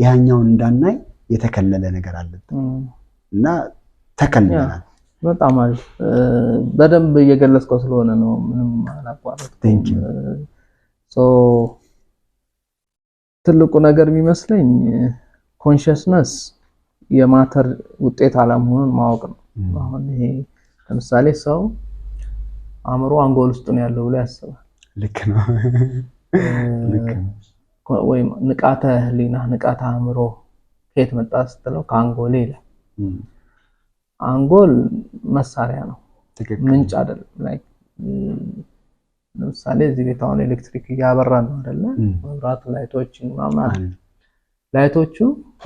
ያኛውን እንዳናይ የተከለለ ነገር አለብን እና ተከልለናል። በጣም አሪፍ በደንብ እየገለጽከው ስለሆነ ነው ምንም አላቋረጥኩም። ትልቁ ነገር የሚመስለኝ ኮንሽስነስ የማተር ውጤት አለመሆኑን ማወቅ ነው። አሁን ይሄ ለምሳሌ ሰው አእምሮ አንጎል ውስጥ ነው ያለው ብሎ ያስባል። ልክ ነው። ወይ ንቃተ ህሊና ንቃተ አእምሮ ከየት መጣ ስትለው ከአንጎል ይላል። አንጎል መሳሪያ ነው፣ ምንጭ አይደለም። ላይክ ለምሳሌ እዚህ ቤት አሁን ኤሌክትሪክ እያበራን ነው አይደለ? መብራት ላይቶች ምናምን ላይቶቹ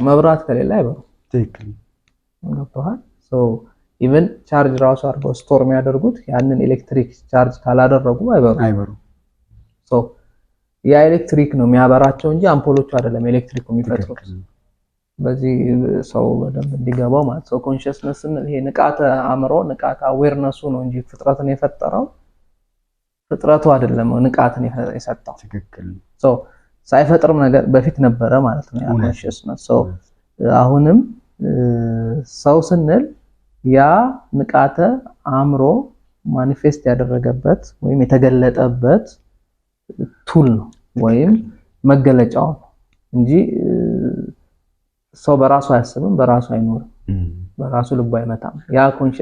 መብራት ከሌለ አይበሩም። ትክክል ገብቶሃል? ኢቨን ቻርጅ ራሱ አድርገው ስቶር የሚያደርጉት ያንን ኤሌክትሪክ ቻርጅ ካላደረጉ አይበሩም። ያ ኤሌክትሪክ ነው የሚያበራቸው እንጂ አምፖሎቹ አይደለም ኤሌክትሪክ የሚፈጥሩት። በዚህ ሰው በደንብ እንዲገባው ማለት ነው። ኮንሽስነስን ይሄ ንቃተ አእምሮ ንቃተ አዌርነሱ ነው እንጂ ፍጥረትን የፈጠረው ፍጥረቱ አይደለም ንቃትን የሰጠው። ትክክል ሳይፈጥርም ነገር በፊት ነበረ ማለት ነው ያ ኮንሽስነስ። አሁንም ሰው ስንል ያ ንቃተ አእምሮ ማኒፌስት ያደረገበት ወይም የተገለጠበት ቱል ነው ወይም መገለጫው ነው እንጂ ሰው በራሱ አያስብም፣ በራሱ አይኖርም፣ በራሱ ልቡ አይመታም።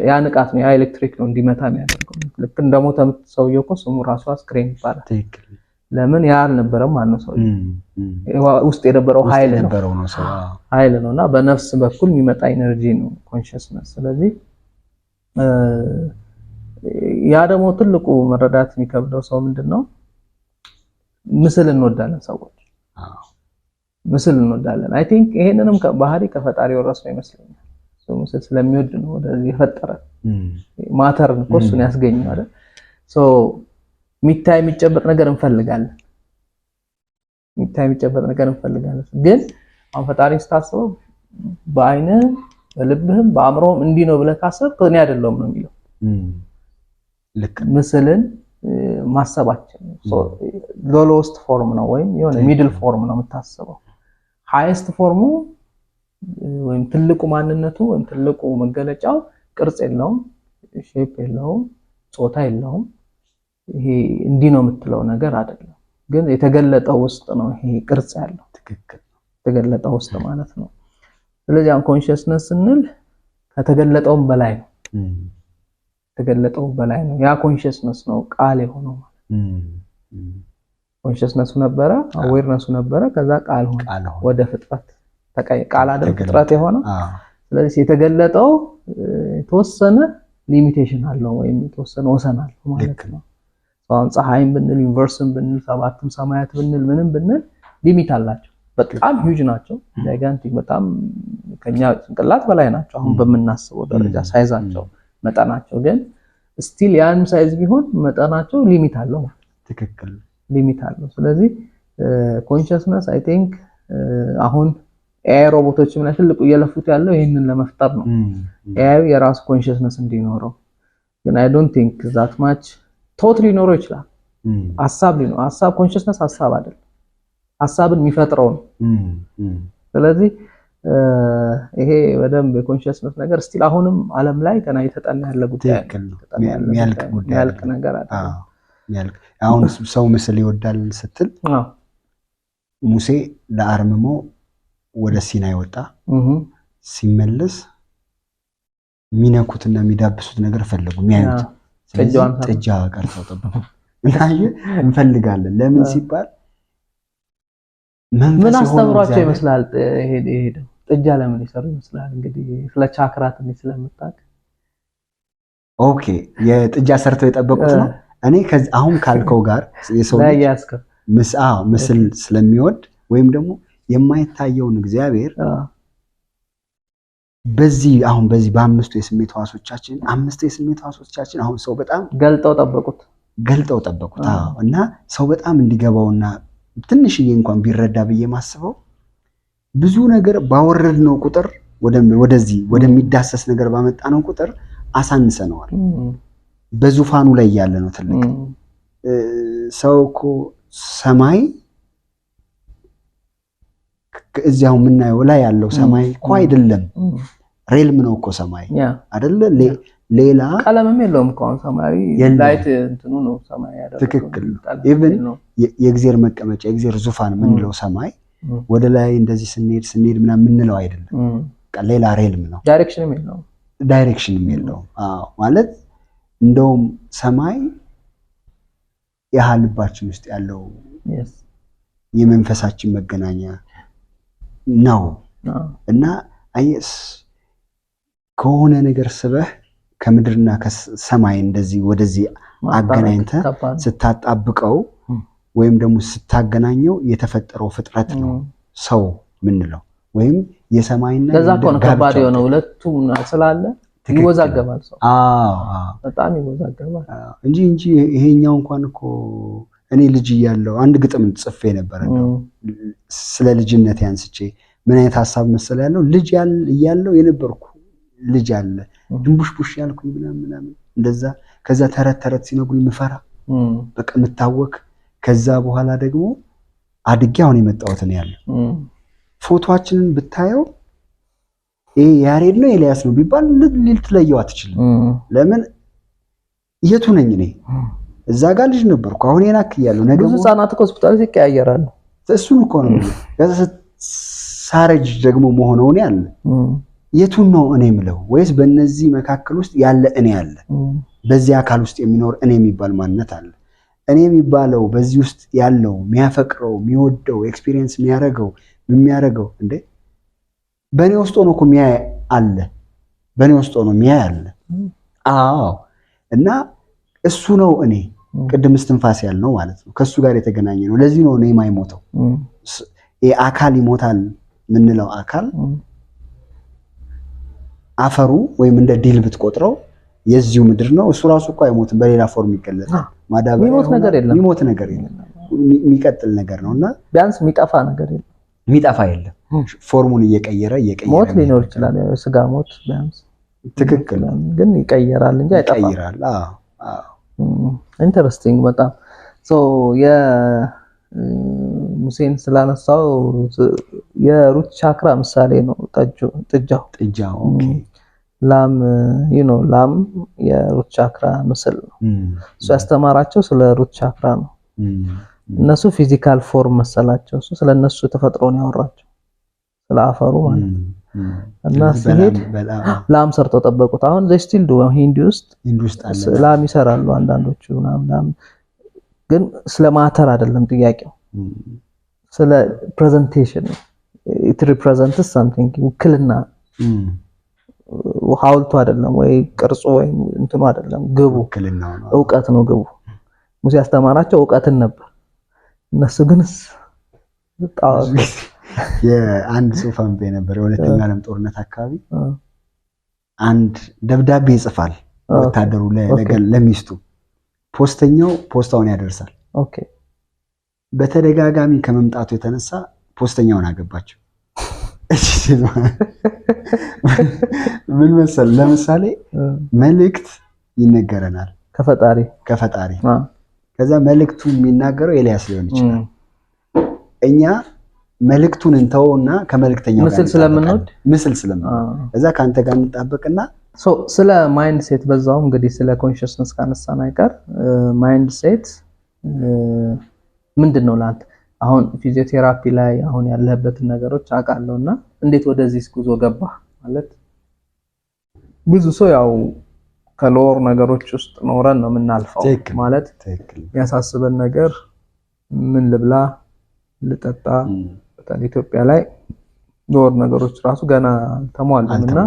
ያ ንቃት ነው፣ ያ ኤሌክትሪክ ነው እንዲመታ የሚያደርገው። ልክ እንደሞተ ሰውዬው እኮ ስሙ ራሱ አስክሬን ይባላል። ለምን ያ አልነበረም ማለት ነው። ሰውዬው ውስጥ የነበረው ኃይል ነውና በነፍስ በኩል የሚመጣ ኢነርጂ ነው ኮንሽስነስ። ስለዚህ ያ ደግሞ ትልቁ መረዳት የሚከብደው ሰው ምንድነው? ምስል እንወዳለን ሰዎች ምስል እንወዳለን። አይ ቲንክ ይሄንንም ባህሪ ከፈጣሪ ወረሰው ይመስለኛል። ሰው ምስል ስለሚወድ ነው ወደዚህ የፈጠረ ማተርን እኮ እሱን ያስገኘው አይደል? ሚታይ የሚጨበጥ ነገር እንፈልጋለን። ግን አሁን ፈጣሪ ስታስበው በአይነ በልብህም በአእምሮም እንዲህ ነው ብለህ ካሰብክ እኔ አይደለሁም ነው የሚለው። ልክ ምስልን ማሰባችን ሎውስት ፎርም ነው ወይም የሆነ ሚድል ፎርም ነው የምታስበው። ሃይስት ፎርሙ ወይም ትልቁ ማንነቱ ወይም ትልቁ መገለጫው ቅርጽ የለውም፣ ሼፕ የለውም፣ ጾታ የለውም። ይሄ እንዲህ ነው የምትለው ነገር አይደለም። ግን የተገለጠው ውስጥ ነው ይሄ ቅርጽ ያለው። ትክክል የተገለጠው ውስጥ ማለት ነው። ስለዚህ አሁን ኮንሽስነስ ስንል ከተገለጠውም በላይ ነው። የተገለጠው በላይ ነው። ያ ኮንሽስነስ ነው ቃል የሆነው ማለት ኮንሽስነሱ ነበረ፣ አዌርነሱ ነበረ፣ ከዛ ቃል ሆነ ወደ ፍጥረት ቃል አይደል ፍጥረት የሆነው። ስለዚህ የተገለጠው የተወሰነ ሊሚቴሽን አለው ወይም የተወሰነ ወሰን አለው ማለት ነው። አሁን ፀሐይን ብንል ዩኒቨርስን ብንል ሰባቱም ሰማያት ብንል ምንም ብንል ሊሚት አላቸው። በጣም ሂውጅ ናቸው፣ ጃይጋንቲክ፣ በጣም ከኛ ጭንቅላት በላይ ናቸው አሁን በምናስበው ደረጃ ሳይዛቸው መጠናቸው። ግን ስቲል ያን ሳይዝ ቢሆን መጠናቸው ሊሚት አለው ማለት ነው። ትክክል ሊሚት አለው። ስለዚህ ኮንሽስነስ አይ ቲንክ አሁን ኤአይ ሮቦቶችም ላይ ትልቁ እየለፉት ያለው ይሄንን ለመፍጠር ነው። ኤአይ የራሱ ኮንሽስነስ እንዲኖረው። ግን አይ ዶንት ቲንክ ዛት ማች ቶት ሊኖረው ይችላል። ሐሳብ ኮንሽስነስ ሐሳብ አይደለም፣ ሐሳብን የሚፈጥረው ነው። ስለዚህ ይሄ በደንብ የኮንሽስነስ ነገር ስቲል አሁንም ዓለም ላይ ገና እየተጠና ያለ ጉዳይ ነው። የሚያልቅ ነገር አይደለም። አሁን ሰው ምስል ይወዳል ስትል ሙሴ ለአርምሞ ወደ ሲናይ ወጣ። ሲመለስ የሚነኩትና የሚዳብሱት ነገር ፈለጉ የሚያዩት። ስለዚህ ጥጃ ቀርጸው ጠበቁ። እንፈልጋለን ለምን ሲባል ምን አስተምሯቸው ይመስላል? ሄደው ጥጃ ለምን ይሰሩ ይመስላል? እንግዲህ ስለ ቻክራ ትንሽ ስለምታውቅ ኦኬ፣ የጥጃ ሰርተው የጠበቁት ነው። እኔ አሁን ካልከው ጋር የሰው ምስል ስለሚወድ ወይም ደግሞ የማይታየውን እግዚአብሔር በዚህ አሁን በዚህ በአምስቱ የስሜት ሕዋሶቻችን አሁን ሰው በጣም ገልጠው ጠበቁት። እና ሰው በጣም እንዲገባውና ትንሽዬ እንኳን ቢረዳ ብዬ ማስበው ብዙ ነገር ባወረድነው ቁጥር ወደዚህ ወደሚዳሰስ ነገር ባመጣነው ቁጥር አሳንሰነዋል። በዙፋኑ ላይ ያለ ነው ትልቅ ሰው እኮ ሰማይ እዚያው የምናየው ላይ ያለው ሰማይ እኮ አይደለም፣ ሬልም ነው እኮ ሰማይ አይደለ? ሌላ ቀለምም የለውም እኮ ሰማያዊ ላይት እንትኑ ነው ሰማይ ያደረገው። ትክክል ነው። ኢቭን የእግዚአብሔር መቀመጫ የእግዚአብሔር ዙፋን የምንለው ሰማይ ወደ ላይ እንደዚህ ስንሄድ ምናምን የምንለው አይደለም። ሌላ ሬልም ነው። ዳይሬክሽንም የለውም። አዎ ማለት እንደውም ሰማይ የልባችን ውስጥ ያለው የመንፈሳችን መገናኛ ነው እና አየስ ከሆነ ነገር ስበህ ከምድርና ከሰማይ እንደዚህ ወደዚህ አገናኝተ ስታጣብቀው ወይም ደግሞ ስታገናኘው የተፈጠረው ፍጥረት ነው ሰው ምንለው ወይም የሰማይና ለዛ ኮን ከባድ የሆነው ሁለቱም ስላለ ይወዛገባል ሰው። በጣም ይወዛገባል እንጂ ይሄኛው እንኳን እኮ እኔ ልጅ እያለሁ አንድ ግጥም ጽፌ ነበር እንደው ስለ ልጅነት ያንስቼ ምን አይነት ሐሳብ መሰለ ያለው ልጅ እያለሁ የነበርኩ ልጅ አለ ድንቡሽቡሽ ያልኩኝ ምናምን እንደዛ ከዛ ተረት ሲነግሩኝ ምፈራ በቃ ምታወክ ከዛ በኋላ ደግሞ አድጌ አሁን የመጣሁት ነው ያለው። ፎቶአችንን ብታየው ይሄ ያሬድ ነው ኤልያስ ነው ቢባል ልትለየው አትችልም። ለምን የቱ ነኝ እኔ? እዛ ጋር ልጅ ነበርኩ አሁን የናክ ያለው ነገር ብዙ ህፃናት ሆስፒታል ይቀያየራሉ። እሱን እኮ ነው ከዛ ሳረጅ ደግሞ መሆነው ነው ያለ የቱን ነው እኔ የምለው? ወይስ በእነዚህ መካከል ውስጥ ያለ እኔ አለ? በዚህ አካል ውስጥ የሚኖር እኔ የሚባል ማንነት አለ። እኔ የሚባለው በዚህ ውስጥ ያለው የሚያፈቅረው የሚወደው ኤክስፒሪየንስ የሚያረገው እንዴ በእኔ ውስጥ ሆኖ እኮ የሚያይ አለ። በእኔ ውስጥ ሆኖ የሚያይ አለ። አዎ እና እሱ ነው እኔ ቅድም እስትንፋስ ያልነው ማለት ነው። ከሱ ጋር የተገናኘ ነው። ለዚህ ነው እኔ የማይሞተው አካል ይሞታል ምንለው አካል አፈሩ ወይም እንደ ዲል ብትቆጥረው የዚሁ ምድር ነው። እሱ ራሱ እኮ አይሞትም፣ በሌላ ፎርም ይገለጻል። ማዳበሪያ የሚሞት ነገር የለም፣ የሚቀጥል ነገር ነውና ቢያንስ የሚጠፋ ነገር የለም። የሚጠፋ የለም። ፎርሙን እየቀየረ ሞት ሊኖር ይችላል፣ ስጋ ሞት ቢያንስ ትክክል፣ ግን ይቀየራል እንጂ አይጠፋም። ይቀየራል። ኢንተረስቲንግ በጣም ሙሴን ስላነሳው የሩት ቻክራ ምሳሌ ነው ጥጃው። ኦኬ ላም ላም የሩት ቻክራ ምስል ነው። እሱ ያስተማራቸው ስለ ሩት ቻክራ ነው። እነሱ ፊዚካል ፎርም መሰላቸው፣ እሱ ስለነሱ ተፈጥሮን ያወራቸው ስለ አፈሩ ማለት ነው። እና ሲሄድ ላም ሰርተው ጠበቁት። አሁን ዘ ስቲል ዱ ሂንዲ ውስጥ ላም ይሰራሉ አንዳንዶቹ ምናምን፣ ግን ስለ ማተር አይደለም ጥያቄው፣ ስለ ፕሬዘንቴሽን ኢት ሪፕሬዘንትስ ሳምቲንግ ውክልና ሐውልቱ አይደለም ወይ ቅርጹ ወይ እንትኑ አይደለም፣ ግቡ እውቀት ነው ግቡ። ሙሴ ያስተማራቸው እውቀትን ነበር። እነሱ ግን የአንድ ጽሑፍ አንብቤ ነበር የሁለተኛው ዓለም ጦርነት አካባቢ አንድ ደብዳቤ ይጽፋል ወታደሩ ለሚስቱ፣ ፖስተኛው ፖስታውን ያደርሳል። ኦኬ በተደጋጋሚ ከመምጣቱ የተነሳ ፖስተኛውን አገባቸው። ምን መሰል ለምሳሌ መልእክት ይነገረናል ከፈጣሪ ከዛ መልእክቱ የሚናገረው ኤልያስ ሊሆን ይችላል። እኛ መልእክቱን እንተውና ከመልእክተኛው ምስል ስለምንወድ እዛ ካንተ ጋር እንጣበቅና ስለ ማይንድ ሴት በዛው እንግዲህ ስለ ኮንሽስነስ ካነሳን አይቀር ማይንድ ሴት ምንድነው ላንተ? አሁን ፊዚዮቴራፒ ላይ አሁን ያለህበትን ነገሮች አውቃለሁና እንዴት ወደዚህ ጉዞ ገባህ? ማለት ብዙ ሰው ያው ከሎር ነገሮች ውስጥ ኖረን ነው የምናልፈው። ማለት የሚያሳስበን ነገር ምን ልብላ ልጠጣ፣ በተለይ ኢትዮጵያ ላይ ሎር ነገሮች ራሱ ገና ተሟሉና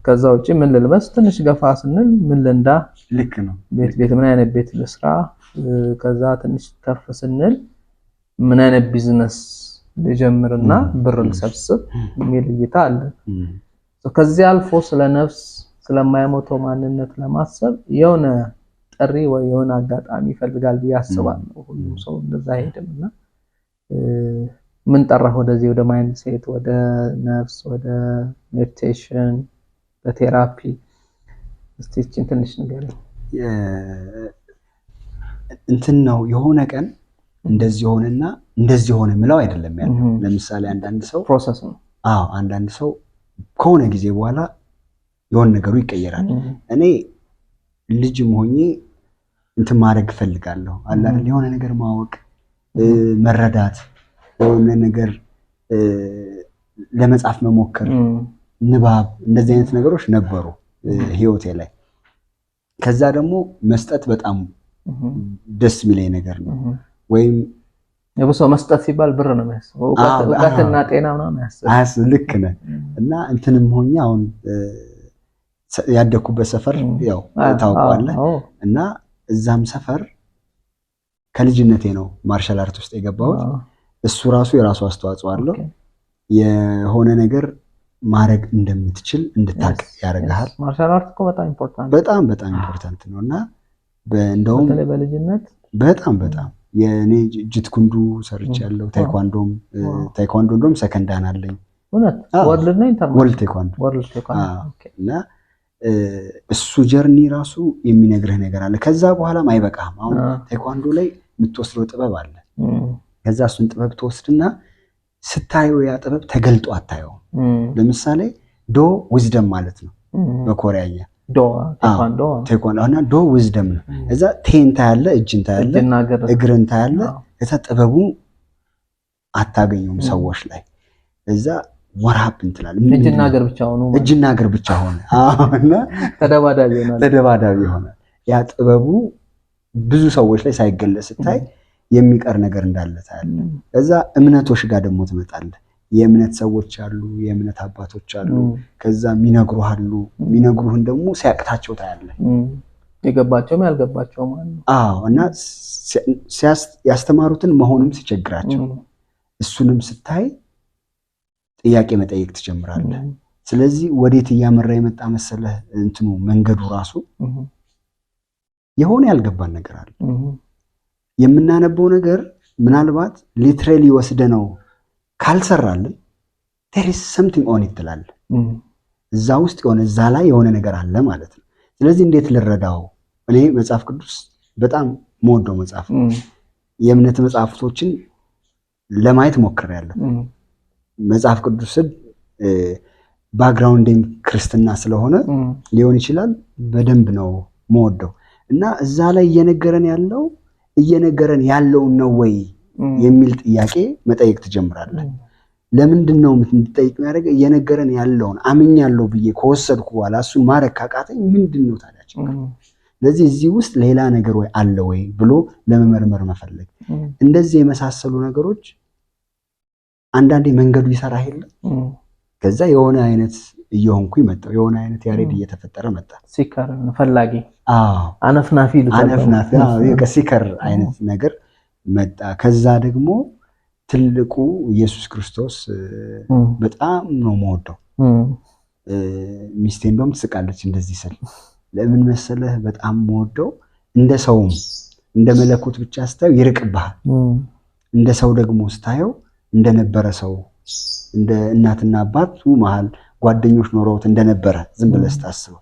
ከዛ ውጪ ምን ልልበስ ትንሽ ገፋ ስንል ምን ልንዳ፣ ልክ ነው ቤት ምን አይነት ቤት ልስራ፣ ከዛ ትንሽ ከፍ ስንል ምን አይነት ቢዝነስ ልጀምርና ብር ልሰብስብ የሚል እይታ አለ። ከዚህ አልፎ ስለ ነፍስ ስለማይሞተው ማንነት ለማሰብ የሆነ ጥሪ ወይ የሆነ አጋጣሚ ይፈልጋል ብዬ አስባለሁ። ሁሉም ሰው እንደዛ አይሄድምና ምን ጠራህ ወደዚህ ወደ ማይንድ ሴት ወደ ነፍስ ወደ ሜዲቴሽን በቴራፒ እስቲ ትንሽ ንገረኝ። እንትን ነው የሆነ ቀን እንደዚህ ሆነና እንደዚህ ሆነ ምለው አይደለም ያለው። ለምሳሌ አንዳንድ ሰው ፕሮሰስ ነው። አንዳንድ ሰው ከሆነ ጊዜ በኋላ የሆነ ነገሩ ይቀየራል። እኔ ልጅም ሆኜ እንትን ማድረግ ፈልጋለሁ አለ አይደል? የሆነ ነገር ማወቅ መረዳት የሆነ ነገር ለመጻፍ መሞከር ንባብ እንደዚህ አይነት ነገሮች ነበሩ ህይወቴ ላይ። ከዛ ደግሞ መስጠት በጣም ደስ የሚለኝ ነገር ነው። ወይም የብሶ መስጠት ሲባል ብር ነው የሚያስበው እውቀትና ጤና ምናምን አያስብ። ልክ ነህ። እና እንትንም ሆኜ አሁን ያደኩበት ሰፈር ያው ታውቀዋለህ። እና እዛም ሰፈር ከልጅነቴ ነው ማርሻል አርት ውስጥ የገባሁት። እሱ ራሱ የራሱ አስተዋጽኦ አለው። የሆነ ነገር ማድረግ እንደምትችል እንድታቅ ያደርጋል። ማርሻል አርት እኮ በጣም ኢምፖርታንት በጣም ኢምፖርታንት ነው። እና እንደውም በተለይ በልጅነት በጣም የኔ ጅትኩንዱ ሰርቻለሁ። ታይኳንዶም እንደውም ሰከንዳን አለኝ። እውነት ወርልድ ነው ወርልድ ታይኳንዶ እና እሱ ጀርኒ ራሱ የሚነግርህ ነገር አለ። ከዛ በኋላም አይበቃም። አሁን ታይኳንዶ ላይ የምትወስደው ጥበብ አለ። ከዛ እሱን ጥበብ ትወስድና ስታየው ያ ጥበብ ተገልጦ አታየው። ለምሳሌ ዶ ዊዝደም ማለት ነው በኮሪያኛ ታይኳንዶ እና ዶ ዊዝደም ነው። እዛ ቴንታ ያለ እጅንታ ያለ እግርንታ ያለ እዛ ጥበቡ አታገኙም ሰዎች ላይ። እዛ ወራፕ እንትላል እጅና እግር ብቻ ሆነ እና ተደባዳቢ ሆነ። ያ ጥበቡ ብዙ ሰዎች ላይ ሳይገለጽ ስታይ የሚቀር ነገር እንዳለ ታያለ። እዛ እምነቶች ጋር ደግሞ ትመጣለህ። የእምነት ሰዎች አሉ፣ የእምነት አባቶች አሉ። ከዛ የሚነግሩህን ደግሞ ሲያቅታቸው ታያለህ። የገባቸውም ያልገባቸውም አሉ። እና ያስተማሩትን መሆንም ሲቸግራቸው እሱንም ስታይ ጥያቄ መጠየቅ ትጀምራለህ። ስለዚህ ወዴት እያመራ የመጣ መሰለህ እንትኑ መንገዱ ራሱ የሆነ ያልገባን ነገር አለ። የምናነበው ነገር ምናልባት ሊትራሊ ወስደነው ካልሰራልን there is something on it ትላለህ። እዛ ውስጥ እዛ ላይ የሆነ ነገር አለ ማለት ነው። ስለዚህ እንዴት ልረዳው? እኔ መጽሐፍ ቅዱስ በጣም የምወደው መጽሐፍ ነው። የእምነት መጽሐፍቶችን ለማየት ሞክሬያለሁ። መጽሐፍ ቅዱስን ባክግራውንዴም ክርስትና ስለሆነ ሊሆን ይችላል በደንብ ነው የምወደው። እና እዛ ላይ እየነገረን ያለውን ነው ወይ የሚል ጥያቄ መጠየቅ ትጀምራለህ። ለምንድን ነው የምትጠይቅ የሚያደርገው? እየነገረን ያለውን አምኛለሁ ብዬ ከወሰድኩ በኋላ እሱን ማድረግ ካቃተኝ ምንድን ነው ታዲያ ችግር? ስለዚህ እዚህ ውስጥ ሌላ ነገር ወይ አለ ወይ ብሎ ለመመርመር መፈለግ። እንደዚህ የመሳሰሉ ነገሮች አንዳንዴ መንገዱ ይሰራ የለም። ከዛ የሆነ አይነት እየሆንኩ መጣሁ። የሆነ አይነት ያሬድ እየተፈጠረ መጣ። ሲከር ፈላጊ አነፍናፊ ሲከር አይነት ነገር መጣ። ከዛ ደግሞ ትልቁ ኢየሱስ ክርስቶስ በጣም ነው የምወደው። ሚስቴ እንደውም ትስቃለች እንደዚህ ስል። ለምን መሰለህ በጣም የምወደው እንደ ሰውም እንደ መለኮት ብቻ ስታየው ይርቅብሃል። እንደ ሰው ደግሞ ስታየው እንደነበረ ሰው እንደ እናትና አባቱ መሃል ጓደኞች ኖረውት እንደነበረ ዝም ብለህ ስታስበው።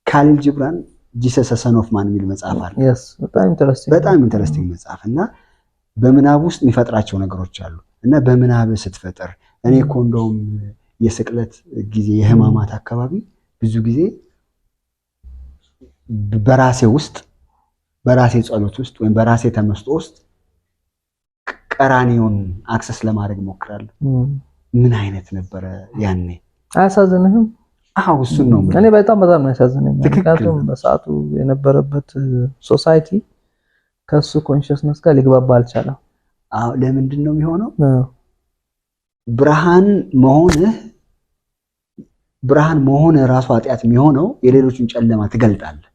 ካሊል ጂብራን ጂሰስ ሰን ኦፍ ማን የሚል መጽሐፍ አለ። በጣም ኢንተረስቲንግ መጽሐፍ እና በምናብ ውስጥ የሚፈጥራቸው ነገሮች አሉ። እና በምናብ ስትፈጥር እኔ እኮ እንደውም የስቅለት ጊዜ የህማማት አካባቢ ብዙ ጊዜ በራሴ ጸሎት ውስጥ ወይም በራሴ ተመስጦ ውስጥ ቀራኒዮን አክሰስ ለማድረግ ሞክራለሁ። ምን አይነት ነበረ ያኔ? አያሳዝንህም? እሱን ነው እኔ በጣም ነው ያሳዝነኝ። ምክንያቱም በሰዓቱ የነበረበት ሶሳይቲ ከሱ ኮንሽስነስ ጋር ሊግባባ አልቻለም። ለምንድን ነው የሚሆነው? ብርሃን መሆንህ ራሱ ኃጢአት የሚሆነው የሌሎችን ጨለማ ትገልጣለህ።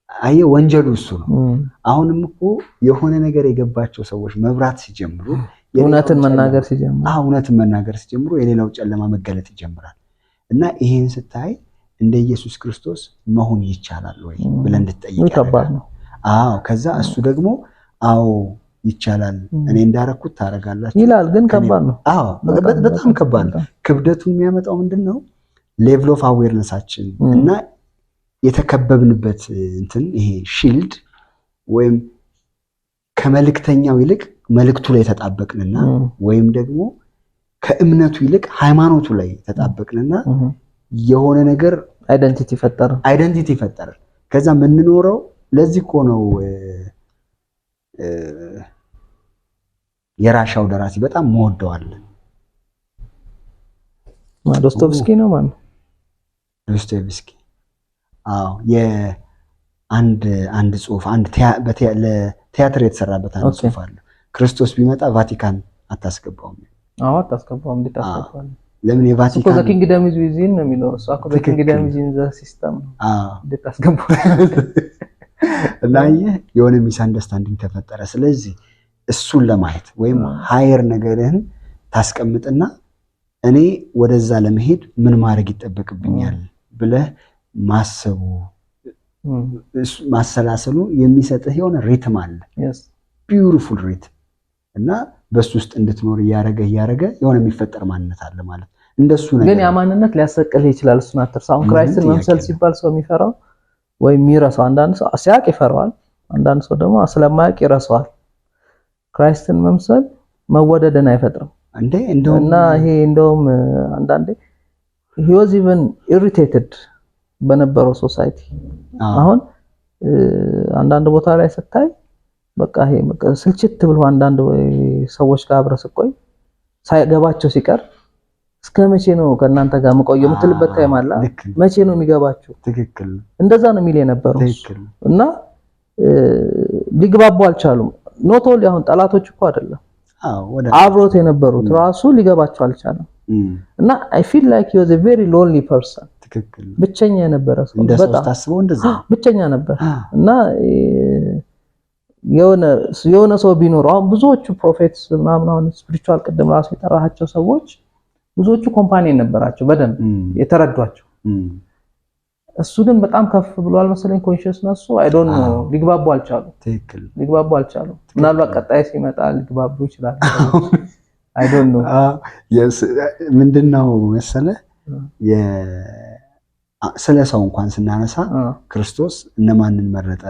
አየህ ወንጀሉ እሱ ነው። አሁንም እኮ የሆነ ነገር የገባቸው ሰዎች መብራት ሲጀምሩ እውነትን መናገር ሲጀምሩ የሌላው ጨለማ መገለጥ ይጀምራል። እና ይሄን ስታይ እንደ ኢየሱስ ክርስቶስ መሆን ይቻላል ወይ ብለን እንድትጠይቅ ያደርጋል። አዎ ከዛ እሱ ደግሞ አዎ ይቻላል እኔ እንዳረኩት ታረጋላችሁ ይላል። ግን ከባድ ነው። አዎ በጣም ከባድ ነው። ክብደቱን የሚያመጣው ምንድነው? ሌቭል ኦፍ አዌርነሳችን እና የተከበብንበት እንትን ይሄ ሺልድ ወይም ከመልእክተኛው ይልቅ መልእክቱ ላይ ተጣበቅንና ወይም ደግሞ ከእምነቱ ይልቅ ሃይማኖቱ ላይ ተጣበቅንና የሆነ ነገር አይደንቲቲ ፈጠረ። ከዛ የምንኖረው ለዚህ እኮ ነው የራሻው ደራሲ በጣም መወደዋል። ዶስቶቭስኪ ነው ማለት ዶስቶቭስኪ። አዎ የአንድ ጽሁፍ ለቲያትር የተሰራበት አንድ ጽሁፍ አለ። ክርስቶስ ቢመጣ ቫቲካን አታስገባውም። አዎ አታስገባውም። እንዴት አስገባው? ለምን የቫቲካን ኪንግደም ኢዝ ዊዝን ነው የሚለው እሱ። አኮ ኪንግደም ኢዝ ኢን ዘ ሲስተም። አዎ እንዴት አስገባው? እና የሆነ ሚስ አንደርስታንዲንግ ተፈጠረ። ስለዚህ እሱን ለማየት ወይም ሃየር ነገርህን ታስቀምጥና እኔ ወደዛ ለመሄድ ምን ማድረግ ይጠበቅብኛል ብለህ ማሰቡ ማሰላሰሉ የሚሰጥህ የሆነ ሪትም አለ። ቢዩቲፉል ሪትም እና በሱ ውስጥ እንድትኖር እያረገ የሆነ የሚፈጠር ማንነት አለ ማለት እንደሱ ነገር። ግን ያ ማንነት ሊያሰቅልህ ይችላል። እሱን አትርሳ። አሁን ክራይስትን መምሰል ሲባል ሰው የሚፈራው ወይ የሚረሳው፣ አንዳንድ ሰው ሲያቅ ይፈራዋል፣ አንዳንድ ሰው ደግሞ ስለማያቅ ይረሳዋል። ክራይስትን መምሰል መወደድን አይፈጥርም እና ይሄ እንደውም አንዳንዴ he was even irritated በነበረው ሶሳይቲ። አሁን አንዳንድ ቦታ ላይ ስታይ በቃ ይሄ ስልችት ብሎ አንዳንድ ሰዎች ጋር አብረህ ስትቆይ ሳይገባቸው ሲቀር እስከ መቼ ነው ከእናንተ ጋር መቆየው የምትልበት ታይም አለ። መቼ ነው የሚገባችሁ? ትክክል። እንደዛ ነው የሚል የነበረው እና ሊግባቡ አልቻሉም። ኖት ኦንሊ አሁን ጠላቶች እኮ አይደለም አብሮት የነበሩት ራሱ ሊገባቸው አልቻለም። እና I feel like he was a very lonely person። ትክክል። ብቸኛ የነበረ ሰው በጣም ታስበው እንደዛ ብቸኛ ነበር። እና የሆነ ሰው ቢኖር አሁን ብዙዎቹ ፕሮፌትስ ምናምን አሁን ስፒሪቹዋል ቅድም ራሱ የጠራሃቸው ሰዎች ብዙዎቹ ኮምፓኒየን ነበራቸው በደንብ የተረዷቸው። እሱ ግን በጣም ከፍ ብሏል መሰለኝ ኮንሺየስነሱ። አይ ዶንት ኖ ሊግባቡ አልቻሉም። ትክክል። ሊግባቡ አልቻሉም። ምናልባት ቀጣይ ሲመጣ ሊግባቡ ይችላል። አይ ዶንት ኖ ምንድነው መሰለህ ስለ ሰው እንኳን ስናነሳ ክርስቶስ እነማንን መረጠ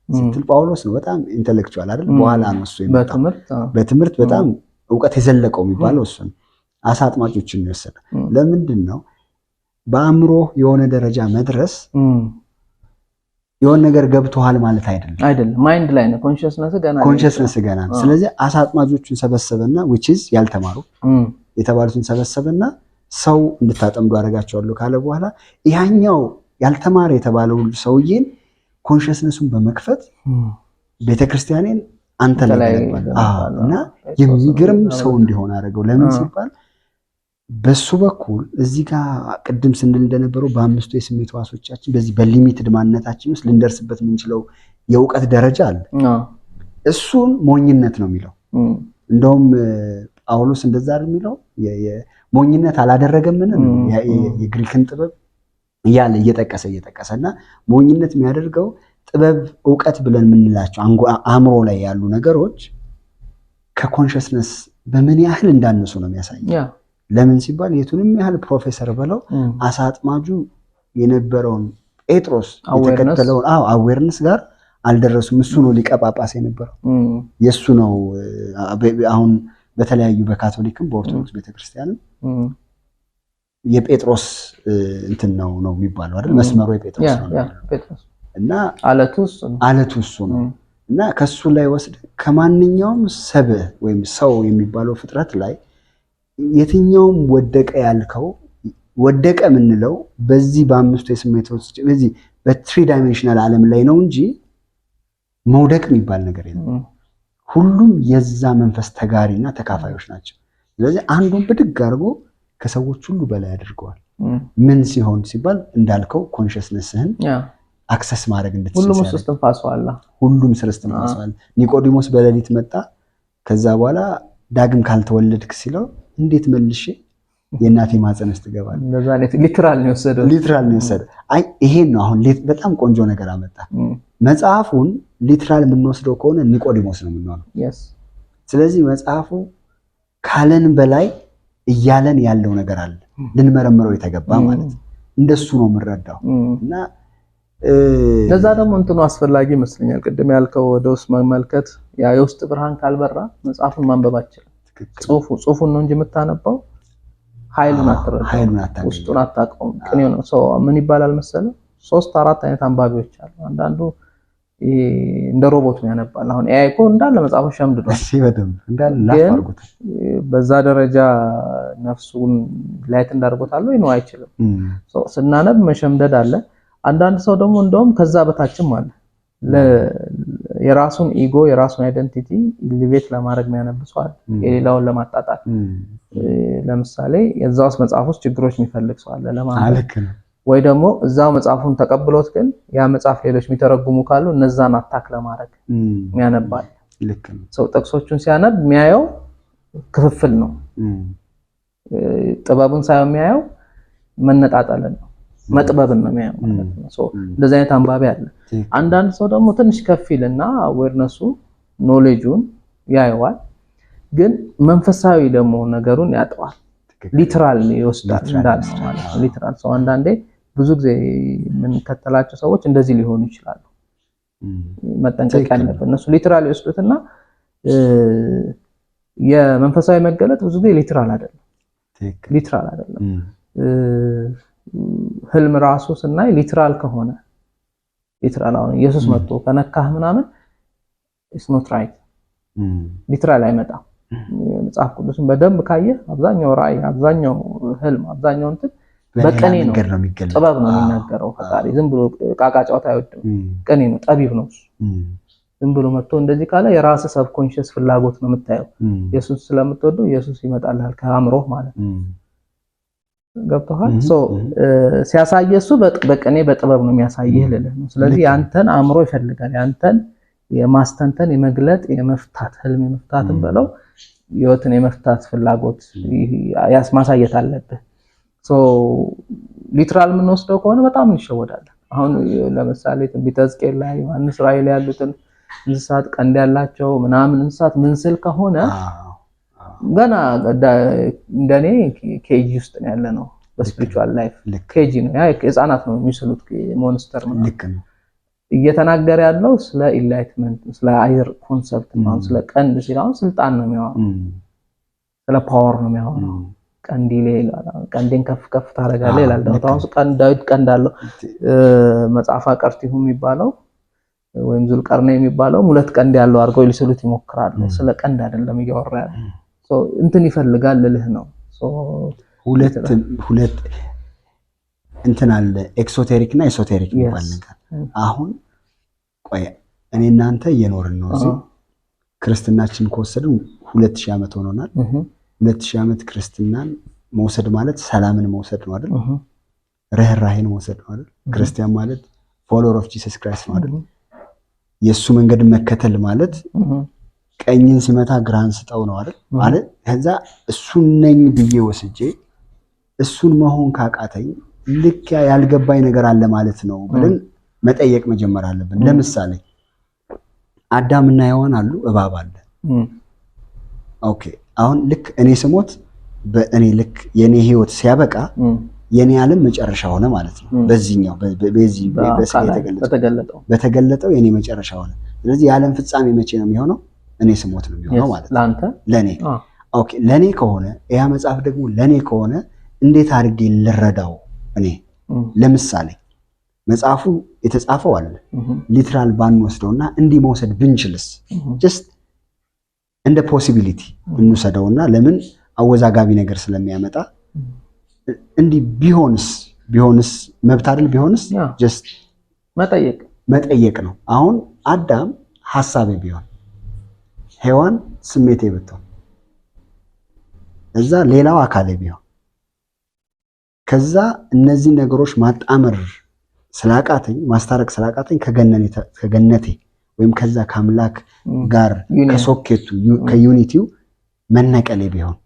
ስትል ጳውሎስ ነው በጣም ኢንተሌክቹዋል አይደል? በኋላ ነው እሱ የመጣው በትምህርት በጣም ዕውቀት የዘለቀው የሚባለው እሱ ነው። አሳ አጥማጆችን ነው የወሰደ። ለምንድን ነው በአእምሮ የሆነ ደረጃ መድረስ የሆነ ነገር ገብቶሃል ማለት አይደለም። ማይንድ ላይ ነው ኮንሺየስነስ ገና ነው። ስለዚህ አሳ አጥማጆችን ሰበሰበና which is ያልተማሩ የተባሉትን ሰበሰበና ሰው እንድታጠምዱ አደረጋቸዋለሁ ካለ በኋላ ያኛው ያልተማረ የተባለው ሰውዬን ኮንሺየስነሱን በመክፈት ቤተክርስቲያኔን አንተ ላይ እና የሚገርም ሰው እንዲሆን አደረገው። ለምን ሲባል በሱ በኩል እዚህ ጋር ቅድም ስንል እንደነበረው በአምስቱ የስሜት ሕዋሶቻችን በዚህ በሊሚትድ ማንነታችን ውስጥ ልንደርስበት የምንችለው የእውቀት ደረጃ አለ። እሱን ሞኝነት ነው የሚለው። እንደውም ጳውሎስ እንደዛ አይደል የሚለው ሞኝነት አላደረገምን የግሪክን ጥበብ እያለ እየጠቀሰና ሞኝነት የሚያደርገው ጥበብ ዕውቀት ብለን የምንላቸው አእምሮ ላይ ያሉ ነገሮች ከኮንሺየስነስ በምን ያህል እንዳነሱ ነው የሚያሳየው። ለምን ሲባል የቱንም ያህል ፕሮፌሰር በለው አሳ አጥማጁ የነበረውን ጴጥሮስ የተከተለውን አዌርነስ ጋር አልደረሱም። እሱ ነው ሊቀ ጳጳስ የነበረው የሱ ነው። አሁን በተለያዩ በካቶሊክም በኦርቶዶክስ ቤተክርስቲያንም የጴጥሮስ እንትን ነው የሚባለው አይደል? መስመሩ የጴጥሮስ ነው እና አለቱ እሱ ነው። እና ከሱ ላይ ወስደ ከማንኛውም ሰብእ ወይም ሰው የሚባለው ፍጥረት ላይ የትኛውም ወደቀ ያልከው ወደቀ የምንለው በዚህ በአምስቱ የስሜቶች በዚህ በትሪ ዳይሜንሽናል ዓለም ላይ ነው እንጂ መውደቅ የሚባል ነገር የለም። ሁሉም የዛ መንፈስ ተጋሪና ተካፋዮች ናቸው። ስለዚህ አንዱን ብድግ አድርጎ ከሰዎች ሁሉ በላይ አድርገዋል። ምን ሲሆን ሲባል እንዳልከው ኮንሺየስነስህን አክሰስ ማድረግ እንድትችል ሁሉም እስትንፋሱ አለ። ሁሉም እስትንፋሱ አለ። ኒቆዲሞስ በሌሊት መጣ። ከዛ በኋላ ዳግም ካልተወለድክ ሲለው እንዴት መልሼ የእናቴ ማህፀን ውስጥ እገባለሁ? እንደዛ ነው። ሊትራል ነው የወሰደው። አይ ይሄን ነው አሁን በጣም ቆንጆ ነገር አመጣ። መጽሐፉን ሊትራል የምንወስደው ከሆነ ኒቆዲሞስ ነው የምንሆነው። ስለዚህ መጽሐፉ ካለን በላይ እያለን ያለው ነገር አለ፣ ልንመረምረው የተገባ ማለት ነው። እንደሱ ነው የምንረዳው። እና ለዛ ደግሞ እንትኑ አስፈላጊ ይመስለኛል። ቅድም ያልከው ወደ ውስጥ መመልከት፣ ያ የውስጥ ብርሃን ካልበራ መጽሐፉን ማንበብ አትችልም። ጽሁፉን ነው እንጂ የምታነባው ኃይሉን አትረዳም፣ ውስጡን አታውቀውም። ቅኔው ነው ሰው ምን ይባላል መሰለህ፣ 3-4 አይነት አንባቢዎች አሉ። አንዳንዱ እንደ ሮቦት ነው ያነባል። አሁን ኤአይ እኮ እንዳለ መጽሐፉን ሸምድዷል። እሺ በደንብ እንዳለ ላፋርጉት በዛ ደረጃ ነፍሱን ላይት እንዳርጎታል ነው አይችልም። ስናነብ መሸምደድ አለ። አንዳንድ ሰው ደግሞ እንደውም ከዛ በታችም አለ። የራሱን ኢጎ የራሱን አይደንቲቲ ሊቤት ለማድረግ የሚያነብሰዋል፣ የሌላውን ለማጣጣል። ለምሳሌ የዛውስ መጽሐፍ ውስጥ ችግሮች የሚፈልግ ሰው አለ ለማለት ወይ ደግሞ እዛው መጽሐፉን ተቀብሎት ግን ያ መጽሐፍ ሌሎች የሚተረጉሙ ካሉ እነዛን አታክ ለማድረግ የሚያነባል። ልክ ነው። ሰው ጥቅሶቹን ሲያነብ የሚያየው ክፍፍል ነው። ጥበቡን ሳይሆን የሚያየው መነጣጠልን ነው፣ መጥበብን ነው የሚያየው ማለት ነው። ሶ እንደዚህ አይነት አንባቢ አለ። አንዳንድ ሰው ደግሞ ትንሽ ከፊልና አዌርነሱ ኖሌጁን ያየዋል፣ ግን መንፈሳዊ ደግሞ ነገሩን ያጠዋል። ሊትራል ይወስዳል እንዳለ ማለት ነው። ሊትራል ሰው አንዳንዴ ብዙ ጊዜ የምንከተላቸው ሰዎች እንደዚህ ሊሆኑ ይችላሉ። መጠንቀቅ ያለብን እነሱ ሊትራል ይወስዱትና የመንፈሳዊ መገለጥ ብዙ ጊዜ ሊትራል አይደለም። ህልም ራሱ ስናይ ሊትራል ከሆነ ሊትራል አሁን ኢየሱስ መጥቶ ከነካህ ምናምን ኢትስ ኖት ራይት፣ ሊትራል አይመጣም። መጽሐፍ ቅዱስን በደንብ ካየህ አብዛኛው ራእይ፣ አብዛኛው ህልም፣ አብዛኛው እንትን በቀኔ ነው፣ ጥበብ ነው የሚናገረው። ፈጣሪ ዝም ብሎ ቃቃ ጨዋታ አይወድም። ቀኔ ነው፣ ጠቢብ ነው። ዝም ብሎ መጥቶ እንደዚህ ካለ የራስ ሰብኮንሺየስ ፍላጎት ነው የምታየው። ኢየሱስ ስለምትወደው ኢየሱስ ይመጣልሃል ከአእምሮህ ማለት ነው። ገብቶሃል? ሶ ሲያሳየ እሱ በቀኔ በጥበብ ነው የሚያሳይህ ልልህ ነው። ስለዚህ ያንተን አእምሮ ይፈልጋል፣ ያንተን የማስተንተን የመግለጥ የመፍታት ህልም የመፍታትን በለው ህይወትን የመፍታት ፍላጎት ማሳየት አለብህ። ሶ ሊትራል የምንወስደው ከሆነ በጣም እንሸወዳለን። አሁን ለምሳሌ ትንቢተ ሕዝቅኤል ላይ ዮሐንስ ራእይ ላይ ያሉትን እንስሳት ቀንድ ያላቸው ምናምን እንስሳት ምንስል ከሆነ ገና እንደኔ ኬጂ ውስጥ ነው ያለነው። በስፒሪቹዋል ላይፍ ኬጂ ነው ያ፣ ህፃናት ነው የሚስሉት ሞንስተር ነው። ልክ ነው። እየተናገረ ያለው ስለ ኢንላይትመንት ስለ አየር ኮንሰፕት ነው። ስለ ቀንድ ሲላው ስልጣን ነው የሚያወራው፣ ስለ ፓወር ነው የሚያወራው። ቀንዲሌ ቀንዴን ከፍ ከፍ ታደርጋለህ ይላል ዳዊት። አሁን ዳዊት ቀንድ አለው። መጽሐፈ ቀርቲሁ የሚባለው ወይም ዙልቀርነይ የሚባለው ሁለት ቀንድ ያለው አድርገው ሊስሉት ይሞክራሉ። ስለ ቀንድ አይደለም እያወራ ያለው። ሶ እንትን ይፈልጋል ልልህ ነው። ሶ ሁለት እንትን አለ፣ ኤክሶቴሪክ እና ኤሶቴሪክ የሚባል ነገር። አሁን ቆይ እኔ እናንተ እየኖርን ነው እዚህ። ክርስትናችን ከወሰድን 2000 ዓመት ሆኖናል። 2000 ዓመት ክርስትናን መውሰድ ማለት ሰላምን መውሰድ ነው አይደል? ርህራሄን መውሰድ ነው አይደል? ክርስቲያን ማለት ፎሎወር ኦፍ ጂሰስ ክራይስት ነው አይደል? የሱ መንገድ መከተል ማለት ቀኝን ሲመታ ግራን ስጠው ነው አይደል? ማለት ከዛ እሱን ነኝ ብዬ ወስጄ እሱን መሆን ካቃተኝ ልክ ያልገባኝ ነገር አለ ማለት ነው ብለን መጠየቅ መጀመር አለብን። ለምሳሌ አዳምና ሔዋን አሉ፣ እባብ አለ። ኦኬ አሁን ልክ እኔ ስሞት በእኔ ልክ የኔ ህይወት ሲያበቃ የኔ ዓለም መጨረሻ ሆነ ማለት ነው። በዚህኛው በዚህ በተገለጠው የኔ መጨረሻ ሆነ። ስለዚህ የዓለም ፍጻሜ መቼ ነው የሚሆነው? እኔ ስሞት ነው የሚሆነው ማለት ነው። ላንተ ለኔ ኦኬ ለኔ ከሆነ ያ መጽሐፍ ደግሞ ለኔ ከሆነ እንዴት አድርጌ ልረዳው? እኔ ለምሳሌ መጽሐፉ የተጻፈው አለ ሊትራል ባንወስደውና እንዲህ መውሰድ ብንችልስ ጀስት እንደ ፖሲቢሊቲ እንውሰደውና ለምን አወዛጋቢ ነገር ስለሚያመጣ እንዲህ ቢሆንስ መብት አይደል? ቢሆንስ ጀስት መጠየቅ ነው። አሁን አዳም ሐሳቤ ቢሆን ሔዋን ስሜቴ ብትሆን እዛ ሌላው አካሌ ቢሆን ከዛ እነዚህ ነገሮች ማጣመር ስላቃተኝ ማስታረቅ ስላቃተኝ ከገነቴ ወይም ከዛ ከአምላክ ጋር ከሶኬቱ ከዩኒቲው መነቀሌ ቢሆን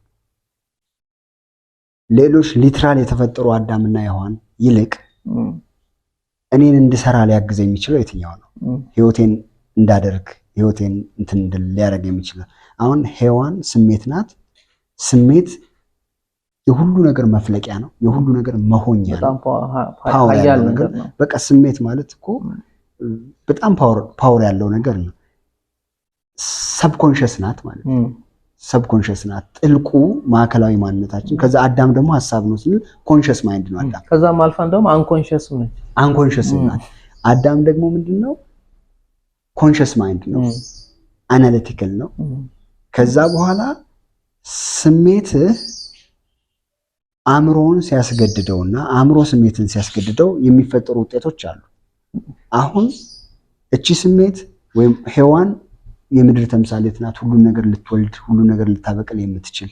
ሌሎች ሊትራል የተፈጠሩ አዳምና ሔዋን ይልቅ እኔን እንድሰራ ሊያግዘኝ የሚችለው የትኛው ነው? ህይወቴን እንዳደርግ ህይወቴን እንትን ሊያደርግ የሚችለው አሁን ሔዋን ስሜት ናት። ስሜት የሁሉ ነገር መፍለቂያ ነው። የሁሉ ነገር መሆኛ ነው። ፓወር ያለው ነገር በቃ ስሜት ማለት እኮ በጣም ፓወር ያለው ነገር ነው። ሰብኮንሽስ ናት ማለት ነው። ሰብኮንሽስ ናት ጥልቁ ማዕከላዊ ማንነታችን። ከዛ አዳም ደግሞ ሐሳብ ነው ስንል ኮንሽስ ማይንድ ነው አዳም። ከዛም አልፋ እንደውም አንኮንሽስ ነው። አንኮንሽስ ናት አዳም ደግሞ ምንድነው? ኮንሽስ ማይንድ ነው፣ አናሊቲካል ነው። ከዛ በኋላ ስሜት አእምሮን ሲያስገድደውና አእምሮ ስሜትን ሲያስገድደው የሚፈጠሩ ውጤቶች አሉ። አሁን እቺ ስሜት ወይም ሔዋን የምድር ተምሳሌት ናት። ሁሉ ነገር ልትወልድ ሁሉ ነገር ልታበቅል የምትችል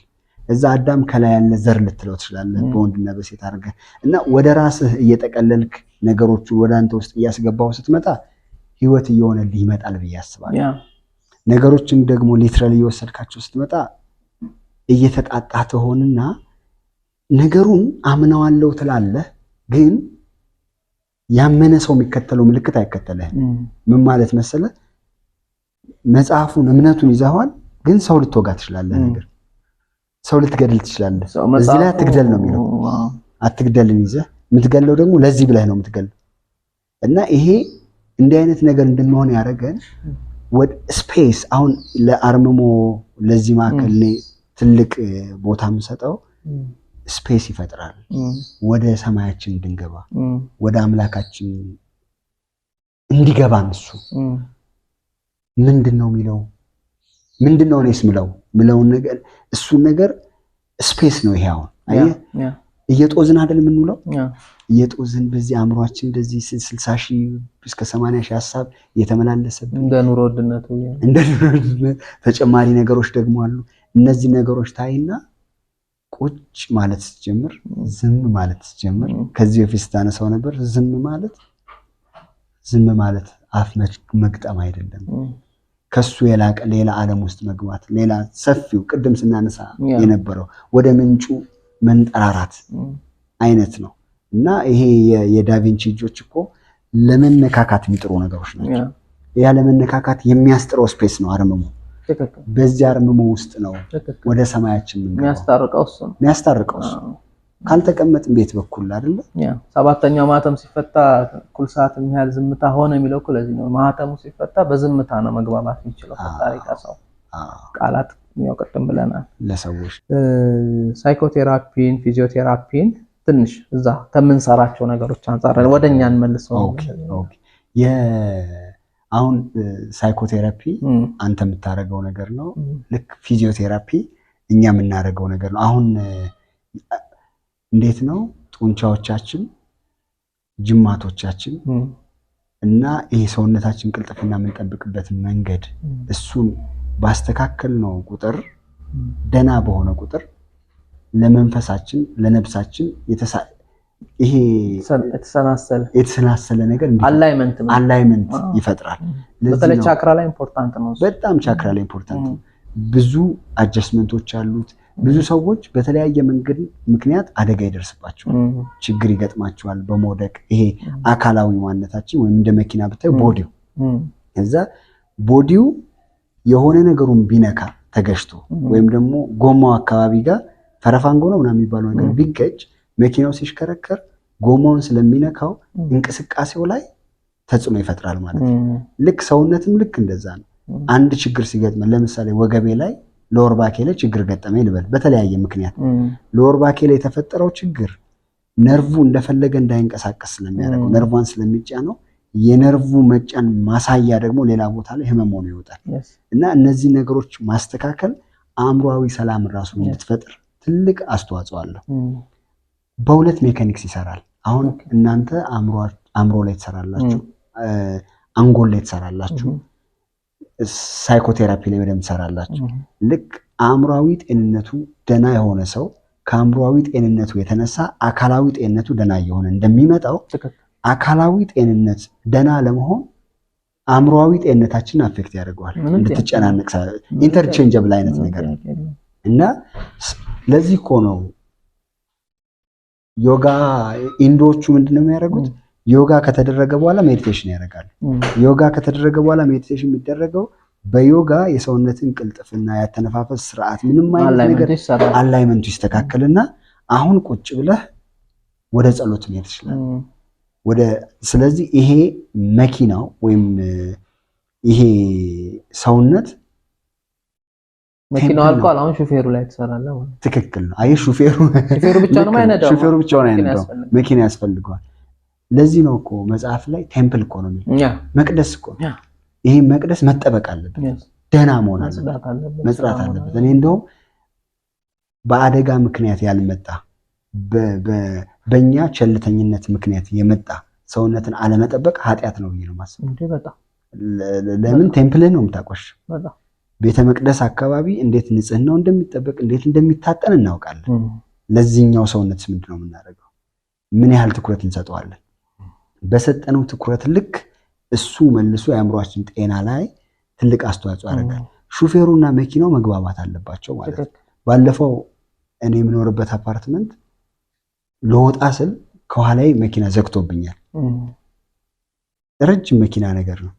እዛ አዳም ከላይ ያለ ዘር ልትለው ትችላለህ በወንድና በሴት አድርገህ እና ወደ ራስህ እየጠቀለልክ ነገሮቹን ወደ አንተ ውስጥ እያስገባው ስትመጣ ህይወት እየሆነልህ ይመጣል ብዬ አስባለሁ። ነገሮችን ደግሞ ሊትራሊ እየወሰድካቸው ስትመጣ እየተጣጣህ ትሆንና ነገሩን አምነዋለሁ ትላለህ፣ ግን ያመነ ሰው የሚከተለው ምልክት አይከተልህም። ምን ማለት መሰለህ? መጽሐፉን እምነቱን ይዘዋል፣ ግን ሰው ልትወጋ ትችላለህ። ነገር ሰው ልትገድል ትችላለህ። እዚህ ላይ አትግደል ነው የሚለው። አትግደልን ይዘህ የምትገለው ደግሞ ለዚህ ብለህ ነው የምትገለው። እና ይሄ እንዲህ አይነት ነገር እንድንሆን ያደረገን ወደ ስፔስ አሁን ለአርምሞ ለዚህ ማዕከል ትልቅ ቦታ የምሰጠው ስፔስ ይፈጥራል። ወደ ሰማያችን እንድንገባ ወደ አምላካችን እንዲገባን እሱ ምንድነው የሚለው ምንድነው እኔስ ምለውን ነገር እሱን ነገር ስፔስ ነው ይሄ። አሁን አየህ እየጦዝን አይደል የምንውለው? እየጦዝን በዚህ አእምሯችን እንደዚህ 60 ሺህ እስከ 80 ሺህ ሐሳብ እየተመላለሰብን እንደ ኑሮ ውድነቱ ተጨማሪ ነገሮች ደግሞ አሉ። እነዚህ ነገሮች ታይና ቁጭ ማለት ስትጀምር ዝም ማለት ስትጀምር ከዚህ በፊት ስታነሳው ነበር ዝም ማለት አፍ መግጠም አይደለም። ከሱ የላቀ ሌላ ዓለም ውስጥ መግባት ሌላ ሰፊው ቅድም ስናነሳ የነበረው ወደ ምንጩ መንጠራራት አይነት ነው። እና ይሄ የዳቪንቺ እጆች እኮ ለመነካካት የሚጥሩ ነገሮች ናቸው። ያ ለመነካካት የሚያስጥረው ስፔስ ነው አርምሞ። በዚህ አርምሞ ውስጥ ነው ወደ ሰማያችን የሚያስታርቀው እሱ ካልተቀመጥን ቤት በኩል አይደለ? ሰባተኛው ማህተም ሲፈታ እኩል ሰዓት የሚያህል ዝምታ ሆነ የሚለው እኮ ለዚህ ነው። ማህተሙ ሲፈታ በዝምታ ነው መግባባት የሚችለው ፈጣሪ ከሰው ቃላት ያው ቅድም ብለናል። ለሰዎች ሳይኮቴራፒን ፊዚዮቴራፒን ትንሽ እዛ ከምንሰራቸው ነገሮች አንፃር ወደኛ እንመልሰው። አሁን ሳይኮቴራፒ አንተ የምታደርገው ነገር ነው። ልክ ፊዚዮቴራፒ እኛ የምናደርገው ነገር ነው። አሁን እንዴት ነው ጡንቻዎቻችን ጅማቶቻችን እና ይሄ ሰውነታችን ቅልጥፍና የምንጠብቅበት መንገድ እሱን ባስተካከል ነው ቁጥር ደና በሆነ ቁጥር ለመንፈሳችን ለነፍሳችን ይሄ የተሰናሰለ ነገር አላይመንት ይፈጥራል። በተለይ ቻክራ ላይ ኢምፖርታንት ነው። በጣም ቻክራ ላይ ኢምፖርታንት ነው። ብዙ አጀስትመንቶች አሉት። ብዙ ሰዎች በተለያየ መንገድ ምክንያት አደጋ ይደርስባቸዋል፣ ችግር ይገጥማቸዋል በመውደቅ ይሄ አካላዊ ማንነታችን ወይም እንደ መኪና ብታይ ቦዲው እዛ ቦዲው የሆነ ነገሩን ቢነካ ተገሽቶ ወይም ደግሞ ጎማው አካባቢ ጋር ፈረፋንጎ ነው ምናምን የሚባለው ነገር ቢገጭ መኪናው ሲሽከረከር ጎማውን ስለሚነካው እንቅስቃሴው ላይ ተጽዕኖ ይፈጥራል ማለት ነው። ልክ ሰውነትም ልክ እንደዛ ነው። አንድ ችግር ሲገጥመን ለምሳሌ ወገቤ ላይ ሎወር ባኬ ላይ ችግር ገጠመኝ ልበል፣ በተለያየ ምክንያት ሎወር ባኬ ላይ የተፈጠረው ችግር ነርቭ እንደፈለገ እንዳይንቀሳቀስ ስለሚያደርገው ነርቫን ስለሚጫነው የነርቭ መጫን ማሳያ ደግሞ ሌላ ቦታ ላይ ህመም ሆኖ ይወጣል። እና እነዚህ ነገሮች ማስተካከል አእምሮአዊ ሰላም ራሱ እንድትፈጥር ትልቅ አስተዋጽኦ አለው። በሁለት ሜካኒክስ ይሰራል። አሁን እናንተ አእምሮ ላይ ትሰራላችሁ፣ አንጎል ላይ ትሰራላችሁ፣ ሳይኮቴራፒ ላይ በደንብ ትሰራላችሁ። ልክ አእምሮአዊ ጤንነቱ ደና የሆነ ሰው ከአእምሮአዊ ጤንነቱ የተነሳ አካላዊ ጤንነቱ ደና እየሆነ እንደሚመጣው አካላዊ ጤንነት ደና ለመሆን አእምሮአዊ ጤንነታችንን አፌክት ያደርገዋል። እንድትጨናነቅ ኢንተርቼንጀብል አይነት ነገር ነው እና ለዚህ እኮ ነው ዮጋ ኢንዶቹ ምንድነው የሚያደርጉት? ዮጋ ከተደረገ በኋላ ሜዲቴሽን ያደርጋሉ። ዮጋ ከተደረገ በኋላ ሜዲቴሽን የሚደረገው በዮጋ የሰውነትን ቅልጥፍና ያተነፋፈስ ስርዓት ምንም አይነት ነገር አላይመንቱ ይስተካከልና አሁን ቁጭ ብለህ ወደ ጸሎት መሄድ ትችላለህ። ስለዚህ ይሄ መኪናው ወይም ይሄ ሰውነት መኪናው አልቋል። አሁን ሹፌሩ ላይ ተሰራለ ማለት ትክክል ነው። አይ ሹፌሩ ብቻ ነው ማይነዳው፣ ሹፌሩ ብቻ ነው አይነዳው፣ መኪና ያስፈልገዋል። ለዚህ ነው እኮ መጽሐፍ ላይ ቴምፕል እኮ ነው የሚለው መቅደስ እኮ ይሄ መቅደስ መጠበቅ አለበት፣ ደህና መሆን አለበት፣ መጽዳት አለበት። እኔ እንደውም በአደጋ ምክንያት ያልመጣ በእኛ ቸልተኝነት ምክንያት የመጣ ሰውነትን አለመጠበቅ ኃጢአት ነው ብዬ ነው የማስበው። በጣም ለምን ቴምፕልን ነው የምታቆሽ? ቤተ መቅደስ አካባቢ እንዴት ንጽህናው እንደሚጠበቅ እንዴት እንደሚታጠን እናውቃለን። ለዚህኛው ሰውነትስ ምንድነው የምናደርገው? ምን ያህል ትኩረት እንሰጠዋለን? በሰጠነው ትኩረት ልክ እሱ መልሶ የአእምሮአችን ጤና ላይ ትልቅ አስተዋጽኦ ያደርጋል። ሹፌሩና መኪናው መግባባት አለባቸው ማለት ነው። ባለፈው እኔ የምኖርበት አፓርትመንት ለወጣ ስል ከኋላዬ መኪና ዘግቶብኛል። ረጅም መኪና ነገር ነው።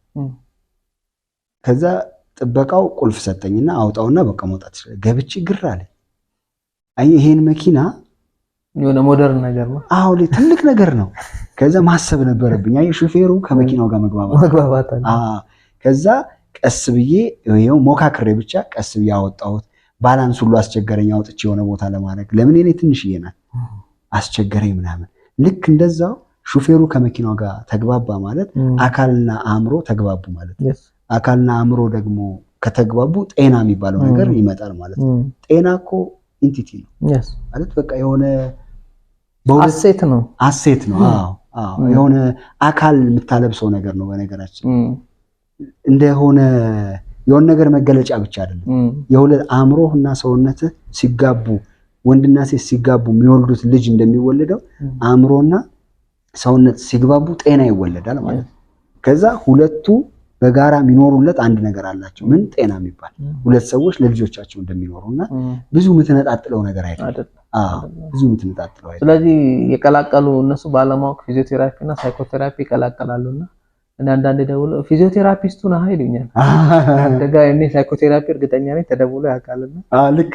ከዛ ጥበቃው ቁልፍ ሰጠኝና አውጣውና በቃ መውጣት ይችላል። ገብቼ ግር አለኝ። አይ ይሄን መኪና የሆነ ሞደርን ነገር ነው። አዎ ትልቅ ነገር ነው። ከዛ ማሰብ ነበረብኝ። አይ ሹፌሩ ከመኪናው ጋር መግባባት አለ። ከዛ ቀስ ብዬ ይሄው ሞካክሬ ብቻ ቀስ ብዬ አወጣሁት። ባላንስ ሁሉ አስቸገረኝ አውጥቼ የሆነ ቦታ ለማድረግ። ለምን እኔ ትንሽዬ ናት አስቸገረኝ ምናምን። ልክ እንደዛው ሹፌሩ ከመኪናው ጋር ተግባባ ማለት አካልና አእምሮ ተግባቡ ማለት ነው። አካልና አእምሮ ደግሞ ከተግባቡ ጤና የሚባለው ነገር ይመጣል ማለት ነው። ጤና እኮ ኢንቲቲ ነው ማለት በቃ የሆነ አሴት ነው። አዎ የሆነ አካል የምታለብሰው ነገር ነው። በነገራችን እንደሆነ የሆነ ነገር መገለጫ ብቻ አይደለም። የሁለት አእምሮና ሰውነት ሲጋቡ ወንድና ሴት ሲጋቡ የሚወልዱት ልጅ እንደሚወለደው አእምሮና ሰውነት ሲግባቡ ጤና ይወለዳል ማለት ነው። ከዛ ሁለቱ በጋራ የሚኖሩለት አንድ ነገር አላቸው። ምን ጤና የሚባል ሁለት ሰዎች ለልጆቻቸው እንደሚኖሩና ብዙ የምትነጣጥለው ነገር አይደለም። ብዙ የምትነጣጥለው አይደለም። ስለዚህ የቀላቀሉ እነሱ ባለማወቅ ፊዚዮቴራፒ እና ሳይኮቴራፒ ይቀላቀላሉና እና አንዳንዴ ደውለው ፊዚዮቴራፒስቱ ነህ ይሉኛል። እንደጋ እኔ ሳይኮቴራፒ እርግጠኛ ነኝ ተደውሎ ያውቃልና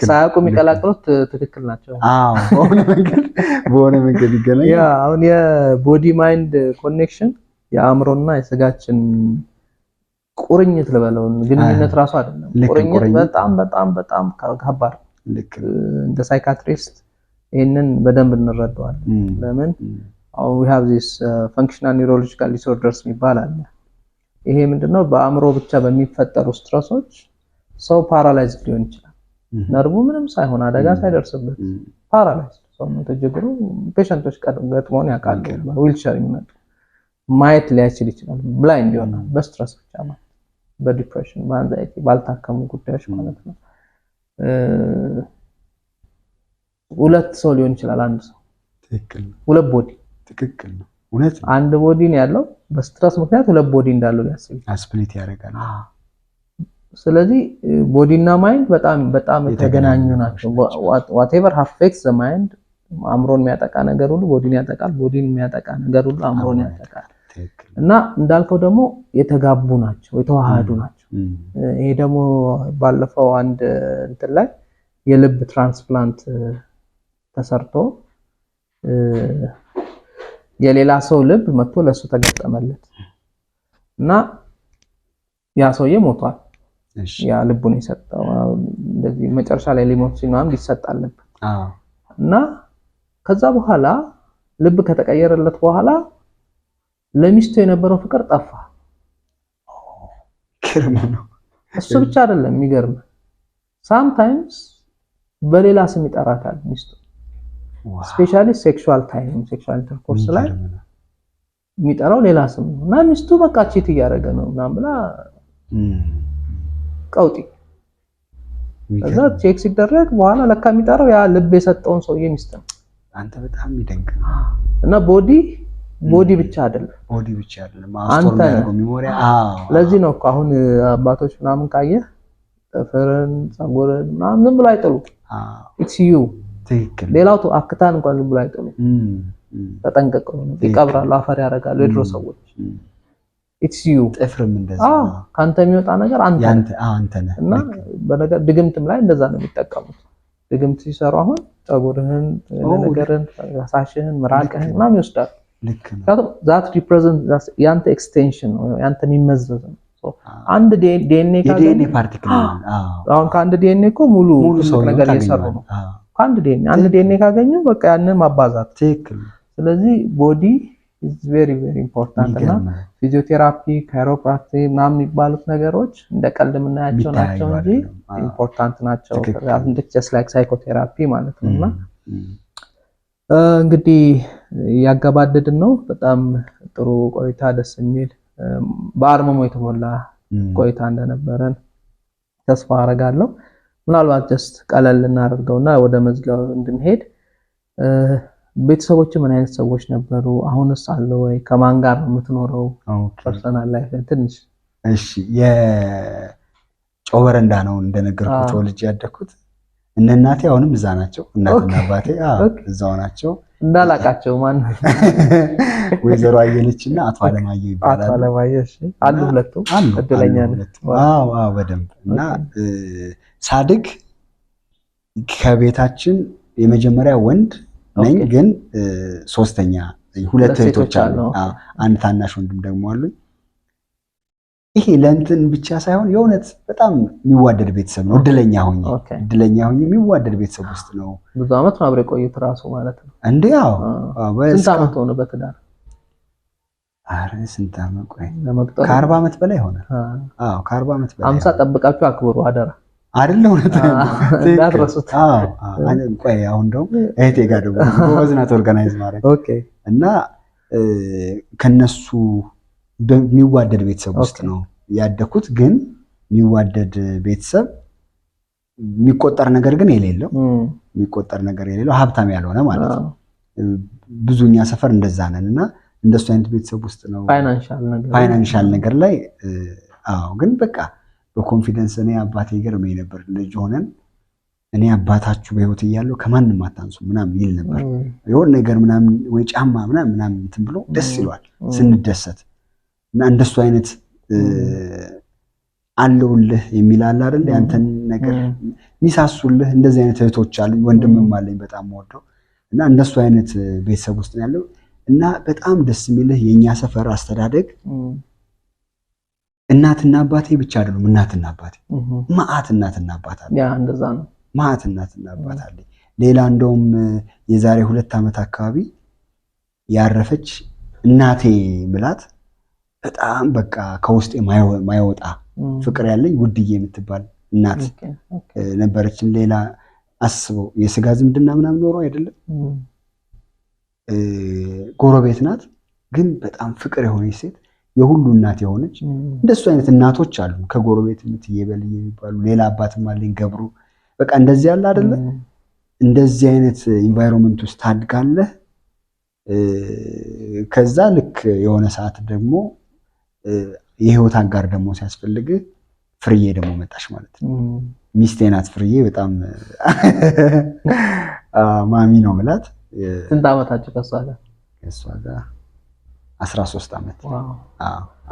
ሳያውቁ የሚቀላቀሉት ትክክል ናቸው። በሆነ መንገድ ይገናኛል። ያ አሁን የቦዲ ማይንድ ኮኔክሽን የአእምሮና የስጋችን ቁርኝት ልበለው ግንኙነት ራሱ አይደለም። ቁርኝት በጣም በጣም በጣም ከባድ እንደ ሳይካትሪስት ይሄንን በደንብ እንረዳዋለን። ለምን we have this functional neurological disorders ይባላል። ይሄ ምንድነው? በአእምሮ ብቻ በሚፈጠሩ ስትረሶች ሰው ፓራላይዝ ሊሆን ይችላል። ነርቡ ምንም ሳይሆን አደጋ ሳይደርስበት ፓራላይዝ ሰው ነው ተጀግሮ ፔሸንቶች ገጥሞን ያውቃሉ። ዊልቸር የሚመጡ ማየት ሊያችል ይችላል። ብላይንድ ይሆናል በስትረስ ብቻ ማለት በዲፕሬሽን በአንዛይቲ ባልታከሙ ጉዳዮች ማለት ነው። ሁለት ሰው ሊሆን ይችላል አንድ ሰው ትክክል ሁለት ቦዲ ትክክል ነው። እውነት አንድ ቦዲ ነው ያለው። በስትረስ ምክንያት ሁለት ቦዲ እንዳለው ያስብ ስፕሊት ያደርጋል። ስለዚህ ቦዲ እና ማይንድ በጣም በጣም የተገናኙ ናቸው። whatever affects the mind አእምሮን የሚያጠቃ ነገር ሁሉ ቦዲን ያጠቃል። ቦዲን የሚያጠቃ ነገር ሁሉ አእምሮን ያጠቃል። እና እንዳልከው ደግሞ የተጋቡ ናቸው፣ የተዋሃዱ ናቸው። ይሄ ደግሞ ባለፈው አንድ እንትን ላይ የልብ ትራንስፕላንት ተሰርቶ የሌላ ሰው ልብ መጥቶ ለሱ ተገጠመለት እና ያ ሰውዬ ሞቷል። ያ ልቡን የሰጠው እንደዚህ መጨረሻ ላይ ሊሞት ሲሆን ሊሰጣለት እና ከዛ በኋላ ልብ ከተቀየረለት በኋላ ለሚስቱ የነበረው ፍቅር ጠፋ። ከርመው እሱ ብቻ አይደለም የሚገርም sometimes በሌላ ስም ይጠራታል ሚስቱ። ስፔሻሊ ሴክሹዋል ታይም ሴክሹዋል ኢንተርኮርስ ላይ የሚጠራው ሌላ ስም ነው እና ሚስቱ በቃ ቺት እያደረገ ነው ምናምን ብላ ቀውጢ። ከዛ ቼክ ሲደረግ በኋላ ለካ የሚጠራው ያ ልብ የሰጠውን ሰውዬ ሚስት ነው። አንተ በጣም ይደንቅ እና ቦዲ ቦዲ ብቻ አይደለም ማስተር ነው ሚሞሪያ ለዚህ ነው እኮ አሁን አባቶች ምናምን ካየህ ጥፍርን ጸጉርን ምናምን ዝም ብሎ አይጥሉ ኢትስ ዩ ትክክል ሌላው አክታን እንኳን ዝም ብሎ አይጥሉ ተጠንቀቀው ነው ይቀብራሉ አፈር ያረጋሉ የድሮ ሰዎች ኢትስ ዩ ጥፍርም እንደዛ ካንተ የሚወጣ ነገር አንተ ነህ እና በነገር ድግምትም ላይ እንደዛ ነው የሚጠቀሙት ድግምት ሲሰሩ አሁን ጸጉርህን ነገርን ራሳሽህን ምራቅህን ምናምን ይወስዳል ልክ ነው that represents ያንተ ኤክስቴንሽን ነው ያንተ የሚመዘዝ ነው አንድ ዲኤንኤ ካገኘ ፓርቲክል አሁን ከአንድ ዲኤንኤ እኮ ሙሉ ነገር እየሰሩ ነው ከአንድ ዲኤንኤ ካገኙ በቃ ያንን ማባዛት ትክክል ስለዚህ ቦዲ is very very important እና ፊዚዮቴራፒ ካይሮፕራክቲክ ምናምን የሚባሉት ነገሮች እንደ ቀልድ የምናያቸው ናቸው እንጂ ኢምፖርታንት ናቸው just like psychotherapy ማለት ነውና እንግዲህ ያጋባደድን ነው በጣም ጥሩ ቆይታ ደስ የሚል በአርመሞ የተሞላ ቆይታ እንደነበረን ተስፋ አረጋለሁ ምናልባት just ቀለል እናደርገውና ወደ መዝጊያው እንድንሄድ ቤተሰቦች ምን አይነት ሰዎች ነበሩ አሁንስ አለ ወይ ከማን ጋር ነው የምትኖረው ፐርሰናል ላይፍ ትንሽ እሺ የጮበረንዳ ነው እንደነገርኩት ወልጅ ያደኩት እናቴ አሁንም እዛ ናቸው እናትና አባቴ እዛው ናቸው እንዳላቃቸው ማን ወይዘሮ አየለችና አቶ አለማየሁ ይባላል አቶ አለማየሁ እሺ አሉ ሁለቱም እድለኛ ነን አዎ በደንብ እና ሳድግ ከቤታችን የመጀመሪያ ወንድ ነኝ ግን ሶስተኛ ሁለት እህቶች አሉ አንድ ታናሽ ወንድም ደግሞ አሉኝ ይሄ ለእንትን ብቻ ሳይሆን የእውነት በጣም የሚዋደድ ቤተሰብ ነው እድለኛ ሆኜ የሚዋደድ ቤተሰብ ውስጥ ነው ብዙ አመት ነው አብሬ ቆይት ራሱ ማለት ነው እንዴ ያው ስንት አመት ሆነ በትዳር አረ ስንት አመት ቆይ ከ40 አመት በላይ ሆነ ከ40 አመት በላይ 50 ጠብቃችሁ አክብሩ አደራ አይደለም እውነት እንዳትረሱት ቆይ አሁን ደግሞ እህቴ ጋር ደግሞ ወዝናት ኦርጋናይዝ ማድረግ እና ከነሱ በሚዋደድ ቤተሰብ ውስጥ ነው ያደኩት ግን የሚዋደድ ቤተሰብ የሚቆጠር ነገር ግን የሌለው ሀብታም ያልሆነ ማለት ነው ብዙኛ ሰፈር እንደዛ ነንና እንደሱ አይነት ቤተሰብ ውስጥ ነው ፋይናንሻል ነገር ላይ ግን በቃ በኮንፊደንስ እኔ አባቴ ገርመኝ ነበር ልጅ ሆነን እኔ አባታችሁ በህይወት እያለሁ ከማንም አታንሱ ምናምን ይል ነበር የሆነ ነገር ምናምን ወይ ጫማ ምናምን እንትን ብሎ ደስ ይሏል ስንደሰት እና እንደሱ አይነት አለውልህ የሚል አለ አይደል ያንተን ነገር ሚሳሱልህ እንደዚህ አይነት እህቶች አሉኝ ወንድምም አለኝ በጣም ወደው እና እንደሱ አይነት ቤተሰብ ውስጥ ነው ያለው እና በጣም ደስ የሚልህ የኛ ሰፈር አስተዳደግ እናትና አባቴ ብቻ አይደሉም እናትና አባቴ ማአት እናትና አባት አለ ያ እንደዛ ነው ማአት እናትና አባት አለ ሌላ እንደውም የዛሬ 2 አመት አካባቢ ያረፈች እናቴ ምላት በጣም በቃ ከውስጤ ማይወጣ ፍቅር ያለኝ ውድዬ የምትባል እናት ነበረችን ሌላ አስበው የስጋ ዝምድና ምናምን ኖሮ አይደለም ጎረቤት ናት ግን በጣም ፍቅር የሆነች ሴት የሁሉ እናት የሆነች እንደሱ አይነት እናቶች አሉ ከጎረቤት የምትየበል የሚባሉ ሌላ አባትም አለኝ ገብሩ በቃ እንደዚህ ያለ አይደለ እንደዚህ አይነት ኢንቫይሮንመንት ውስጥ ታድጋለህ ከዛ ልክ የሆነ ሰዓት ደግሞ የህይወት አጋር ደግሞ ሲያስፈልግ ፍርዬ ደግሞ መጣሽ ማለት ነው ሚስቴ ናት ፍርዬ በጣም ማሚ ነው ማለት ስንት አመታችሁ ከሷ ጋር 13 አመት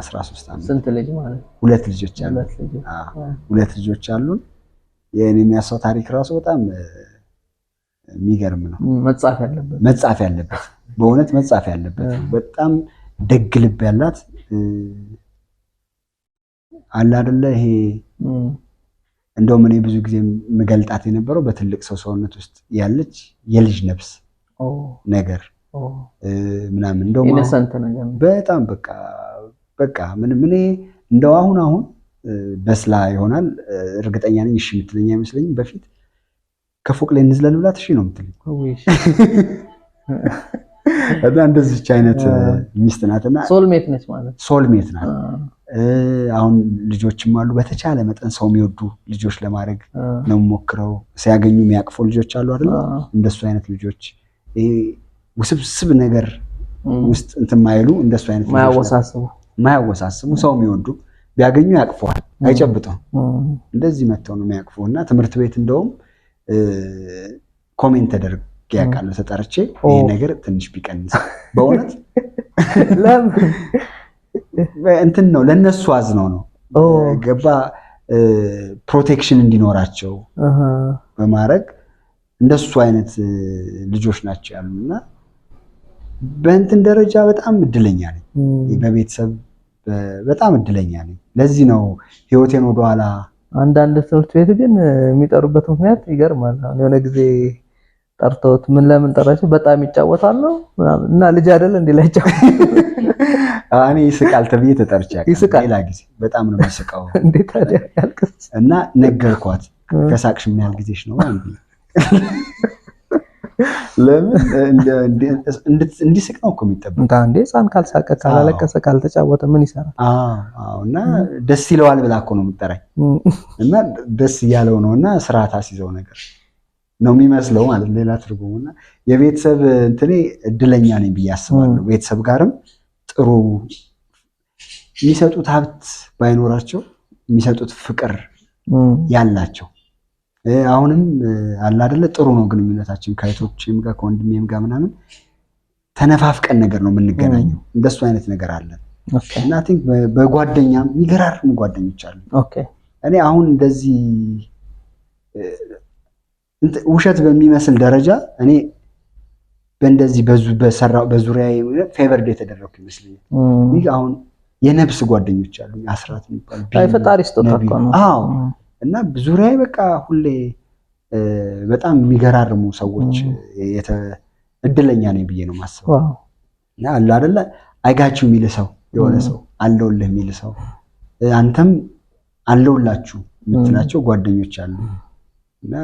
13 አመት ስንት ልጅ ማለት ሁለት ልጆች አሉን የኔና ያሰው ታሪክ ራሱ በጣም የሚገርም ነው መጻፍ ያለበት በእውነት መጻፍ ያለበት በጣም ደግ ልብ ያላት አለ አይደለ ይሄ እንደውም እኔ ብዙ ጊዜ መገልጣት የነበረው በትልቅ ሰው ሰውነት ውስጥ ያለች የልጅ ነፍስ ነገር ምናምን እንደውም ኢነሰንት ነገር በጣም በቃ ምንም እኔ እንደው አሁን በስላ ይሆናል እርግጠኛ ነኝ እሺ የምትለኝ አይመስለኝም በፊት ከፎቅ ላይ እንዝለል ብላት እሺ ነው የምትለኝ እና እንደዚህች አይነት ሚስት ናትና ሶልሜት ነች ማለት ሶልሜት ናት አሁን ልጆችም አሉ በተቻለ መጠን ሰው የሚወዱ ልጆች ለማድረግ ነው ሞክረው ሲያገኙ የሚያቅፉ ልጆች አሉ አይደል እንደሱ አይነት ልጆች ውስብስብ ነገር ውስጥ እንትን ማይሉ እንደሱ አይነት ማያወሳስቡ ሰው የሚወዱ ቢያገኙ ያቅፈዋል፣ አይጨብጡም። እንደዚህ መተው ነው የሚያቅፉና ትምህርት ቤት እንደውም ኮሜንት ተደርግ ያውቃል ተጠርቼ ይሄ ነገር ትንሽ ቢቀንስ በእውነት እንትን ነው ለነሱ አዝነው ነው ገባ ፕሮቴክሽን እንዲኖራቸው በማድረግ እንደሱ አይነት ልጆች ናቸው ያሉና በእንትን ደረጃ በጣም እድለኛ ነኝ። በቤተሰብ በጣም እድለኛ ነኝ። ለዚህ ነው ህይወቴን ወደኋላ አንዳንድ ትምህርት ቤት ግን የሚጠሩበት ምክንያት ይገርማል። የሆነ ጊዜ ጠርተውት ምን ለምን ጠራችሁ? በጣም ይጫወታል ነው እና ልጅ አይደል እንዴ ላይጫወት እኔ ይስቃል ተብዬ ተጠርቼ ሌላ ጊዜ በጣም ነው የሚስቀው። እንዴት ታዲያ ያልከስ እና ነገርኳት ከሳቅሽ ምን ያህል ጊዜሽ ነው አንዴ ለምን እንዲስቅ ነው እኮ የሚጠበቅ አንዴ ህፃን ካልሳቀ ካላለቀሰ ካልተጫወተ ምን ይሰራል? እና ደስ ይለዋል ብላ እኮ ነው የምጠራኝ እና ደስ እያለው ነውና ስርዓት አስይዘው ነገር ነው የሚመስለው ማለት ሌላ ትርጉሙና የቤተሰብ እንትኔ እድለኛ ነኝ ብዬ አስባለሁ። ቤተሰብ ጋርም ጥሩ የሚሰጡት ሀብት ባይኖራቸው የሚሰጡት ፍቅር ያላቸው አሁንም አለ አይደለ ጥሩ ነው ግንኙነታችን ከአይቶቼም ጋር ከወንድሜም ጋር ምናምን ተነፋፍቀን ነገር ነው የምንገናኘው። እንደሱ አይነት ነገር አለ እና አይ ቲንክ በጓደኛም የሚገራርሙ ጓደኞች አሉ። እኔ አሁን እንደዚህ ውሸት በሚመስል ደረጃ እኔ በእንደዚህ በዙሪያዬ ፌቨርድ የተደረኩ ይመስለኛል። አሁን የነብስ ጓደኞች አሉ አስራት የሚባል ፈጣሪ ስጦታ እኮ ነው። እና ዙሪያዬ በቃ ሁሌ በጣም የሚገራርሙ ሰዎች እድለኛ ነኝ ብዬ ነው የማስበው። እና አለ አይደለ አይጋችሁ የሚል ሰው የሆነ ሰው አለውልህ የሚል ሰው አንተም አለውላችሁ የምትላቸው ጓደኞች አሉ። እና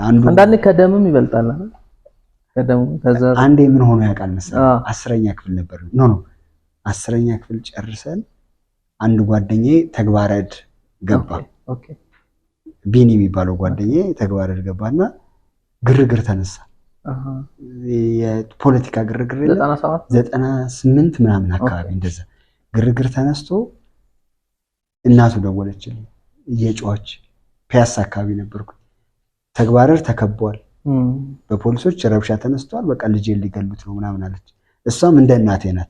አንዳንዴ ከደምም ይበልጣል አይደል? ከደም ከዘር አንዴ ምን ሆኖ ያውቃል መሰለኝ 10ኛ ክፍል ነበር ኖ 10ኛ ክፍል ጨርሰን አንድ ጓደኛዬ ተግባረድ ገባ። ቢኒ የሚባለው ጓደኛዬ ተግባረድ ገባና ግርግር ተነሳ። የፖለቲካ ግርግር 98 ምናምን አካባቢ እንደዛ ግርግር ተነስቶ እናቱ ደወለችልኝ እየጮኸች ፒያሳ አካባቢ ነበርኩ። ተግባረድ ተከቧል፣ በፖሊሶች ረብሻ ተነስቷል፣ በቃ ልጄን ሊገሉት ነው ምናምን አለች። እሷም እንደ እናቴ ናት።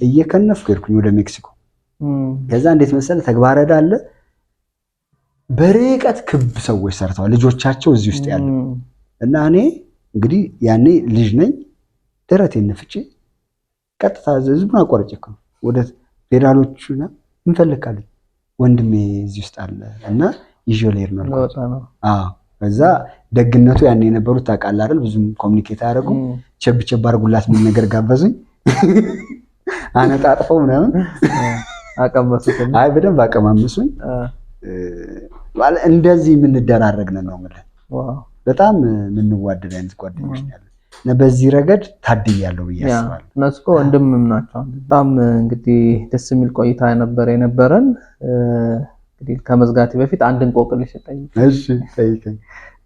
እየከነፍኩ ሄድኩኝ ወደ ሜክሲኮ። ከዛ እንዴት መሰለ ተግባረድ አለ በርቀት ክብ ሰዎች ሰርተዋል ልጆቻቸው እዚህ ውስጥ ያሉ እና እኔ እንግዲህ ያኔ ልጅ ነኝ ደረቴን ነፍቼ ቀጥታ ህዝቡን አቋርጬ ወደ ፌዴራሎቹና እንፈልካለን ወንድሜ እዚህ ውስጥ አለ እና ይዤው ልሄድ ነው። ከዛ ደግነቱ ያኔ የነበሩት ታውቃለህ አይደል ብዙም ኮሚኒኬት አያደርጉ ቸብቸብ አድርጉላት ምን ነገር ጋበዙኝ አነጣጥፈው ምናምን አቀመሱኝ። አይ በደንብ አቀማመሱኝ። ማለት እንደዚህ የምንደራረግ ነው ማለት በጣም የምንዋደድ አይነት ጓደኞች ያሉ እና በዚህ ረገድ ታድያለሁ ብዬ አስባለሁ። እነሱ እኮ ወንድምም ናቸው። በጣም እንግዲህ ደስ የሚል ቆይታ የነበረን እንግዲህ ከመዝጋቴ በፊት አንድ እንቆቅልሽ ጠይቅ። እሺ ጠይቀኝ።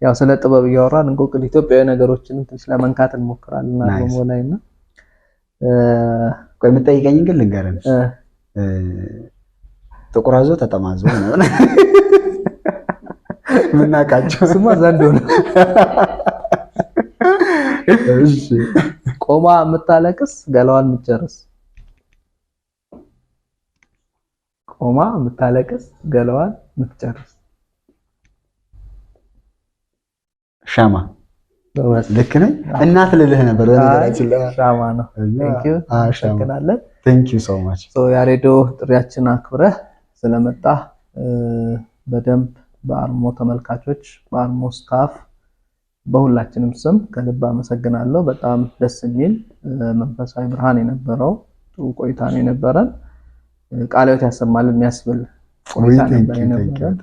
ያው ስለ ጥበብ እያወራን እንቆቅልሽ ኢትዮጵያዊ ነገሮችን ትንሽ ለመንካት እንሞክራለን አልበሙ ላይና ቆይ የምጠይቀኝ ግን ልንገርህ ጥቁር አዞ ተጠማዞ ነው ምናቃቸው ስማ ዘንዶ ነው። እሺ ቆማ የምታለቅስ ገላዋን የምትጨርስ ቆማ የምታለቅስ ገላዋን የምትጨርስ ሻማ ልክ ነኝ። እናት ልልህ ነበር በነገራችን ላይ ሻማ ነው። ቴንክ ዩ ሶ ማች ያሬዶ ጥሪያችን አክብረህ ስለመጣ በደንብ በአርሞ ተመልካቾች በአርሞ ስታፍ በሁላችንም ስም ከልብ አመሰግናለሁ። በጣም ደስ የሚል መንፈሳዊ ብርሃን የነበረው ጥሩ ቆይታ ነው የነበረን። ቃልዮት ያሰማልን የሚያስብል ቆይታ ነበር የነበረን።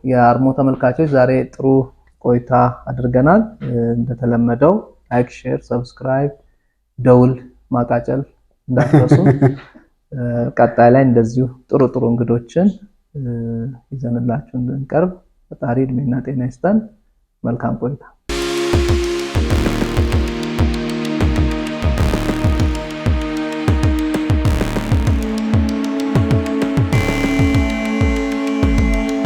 የአርሞ ተመልካቾች ዛሬ ጥሩ ቆይታ አድርገናል። እንደተለመደው ላይክ፣ ሼር፣ ሰብስክራይብ ደውል ማቃጨል እንዳትረሱ። ቀጣይ ላይ እንደዚሁ ጥሩ ጥሩ እንግዶችን ይዘንላችሁ እንድንቀርብ ፈጣሪ እድሜና ጤና ይስጠን። መልካም ቆይታ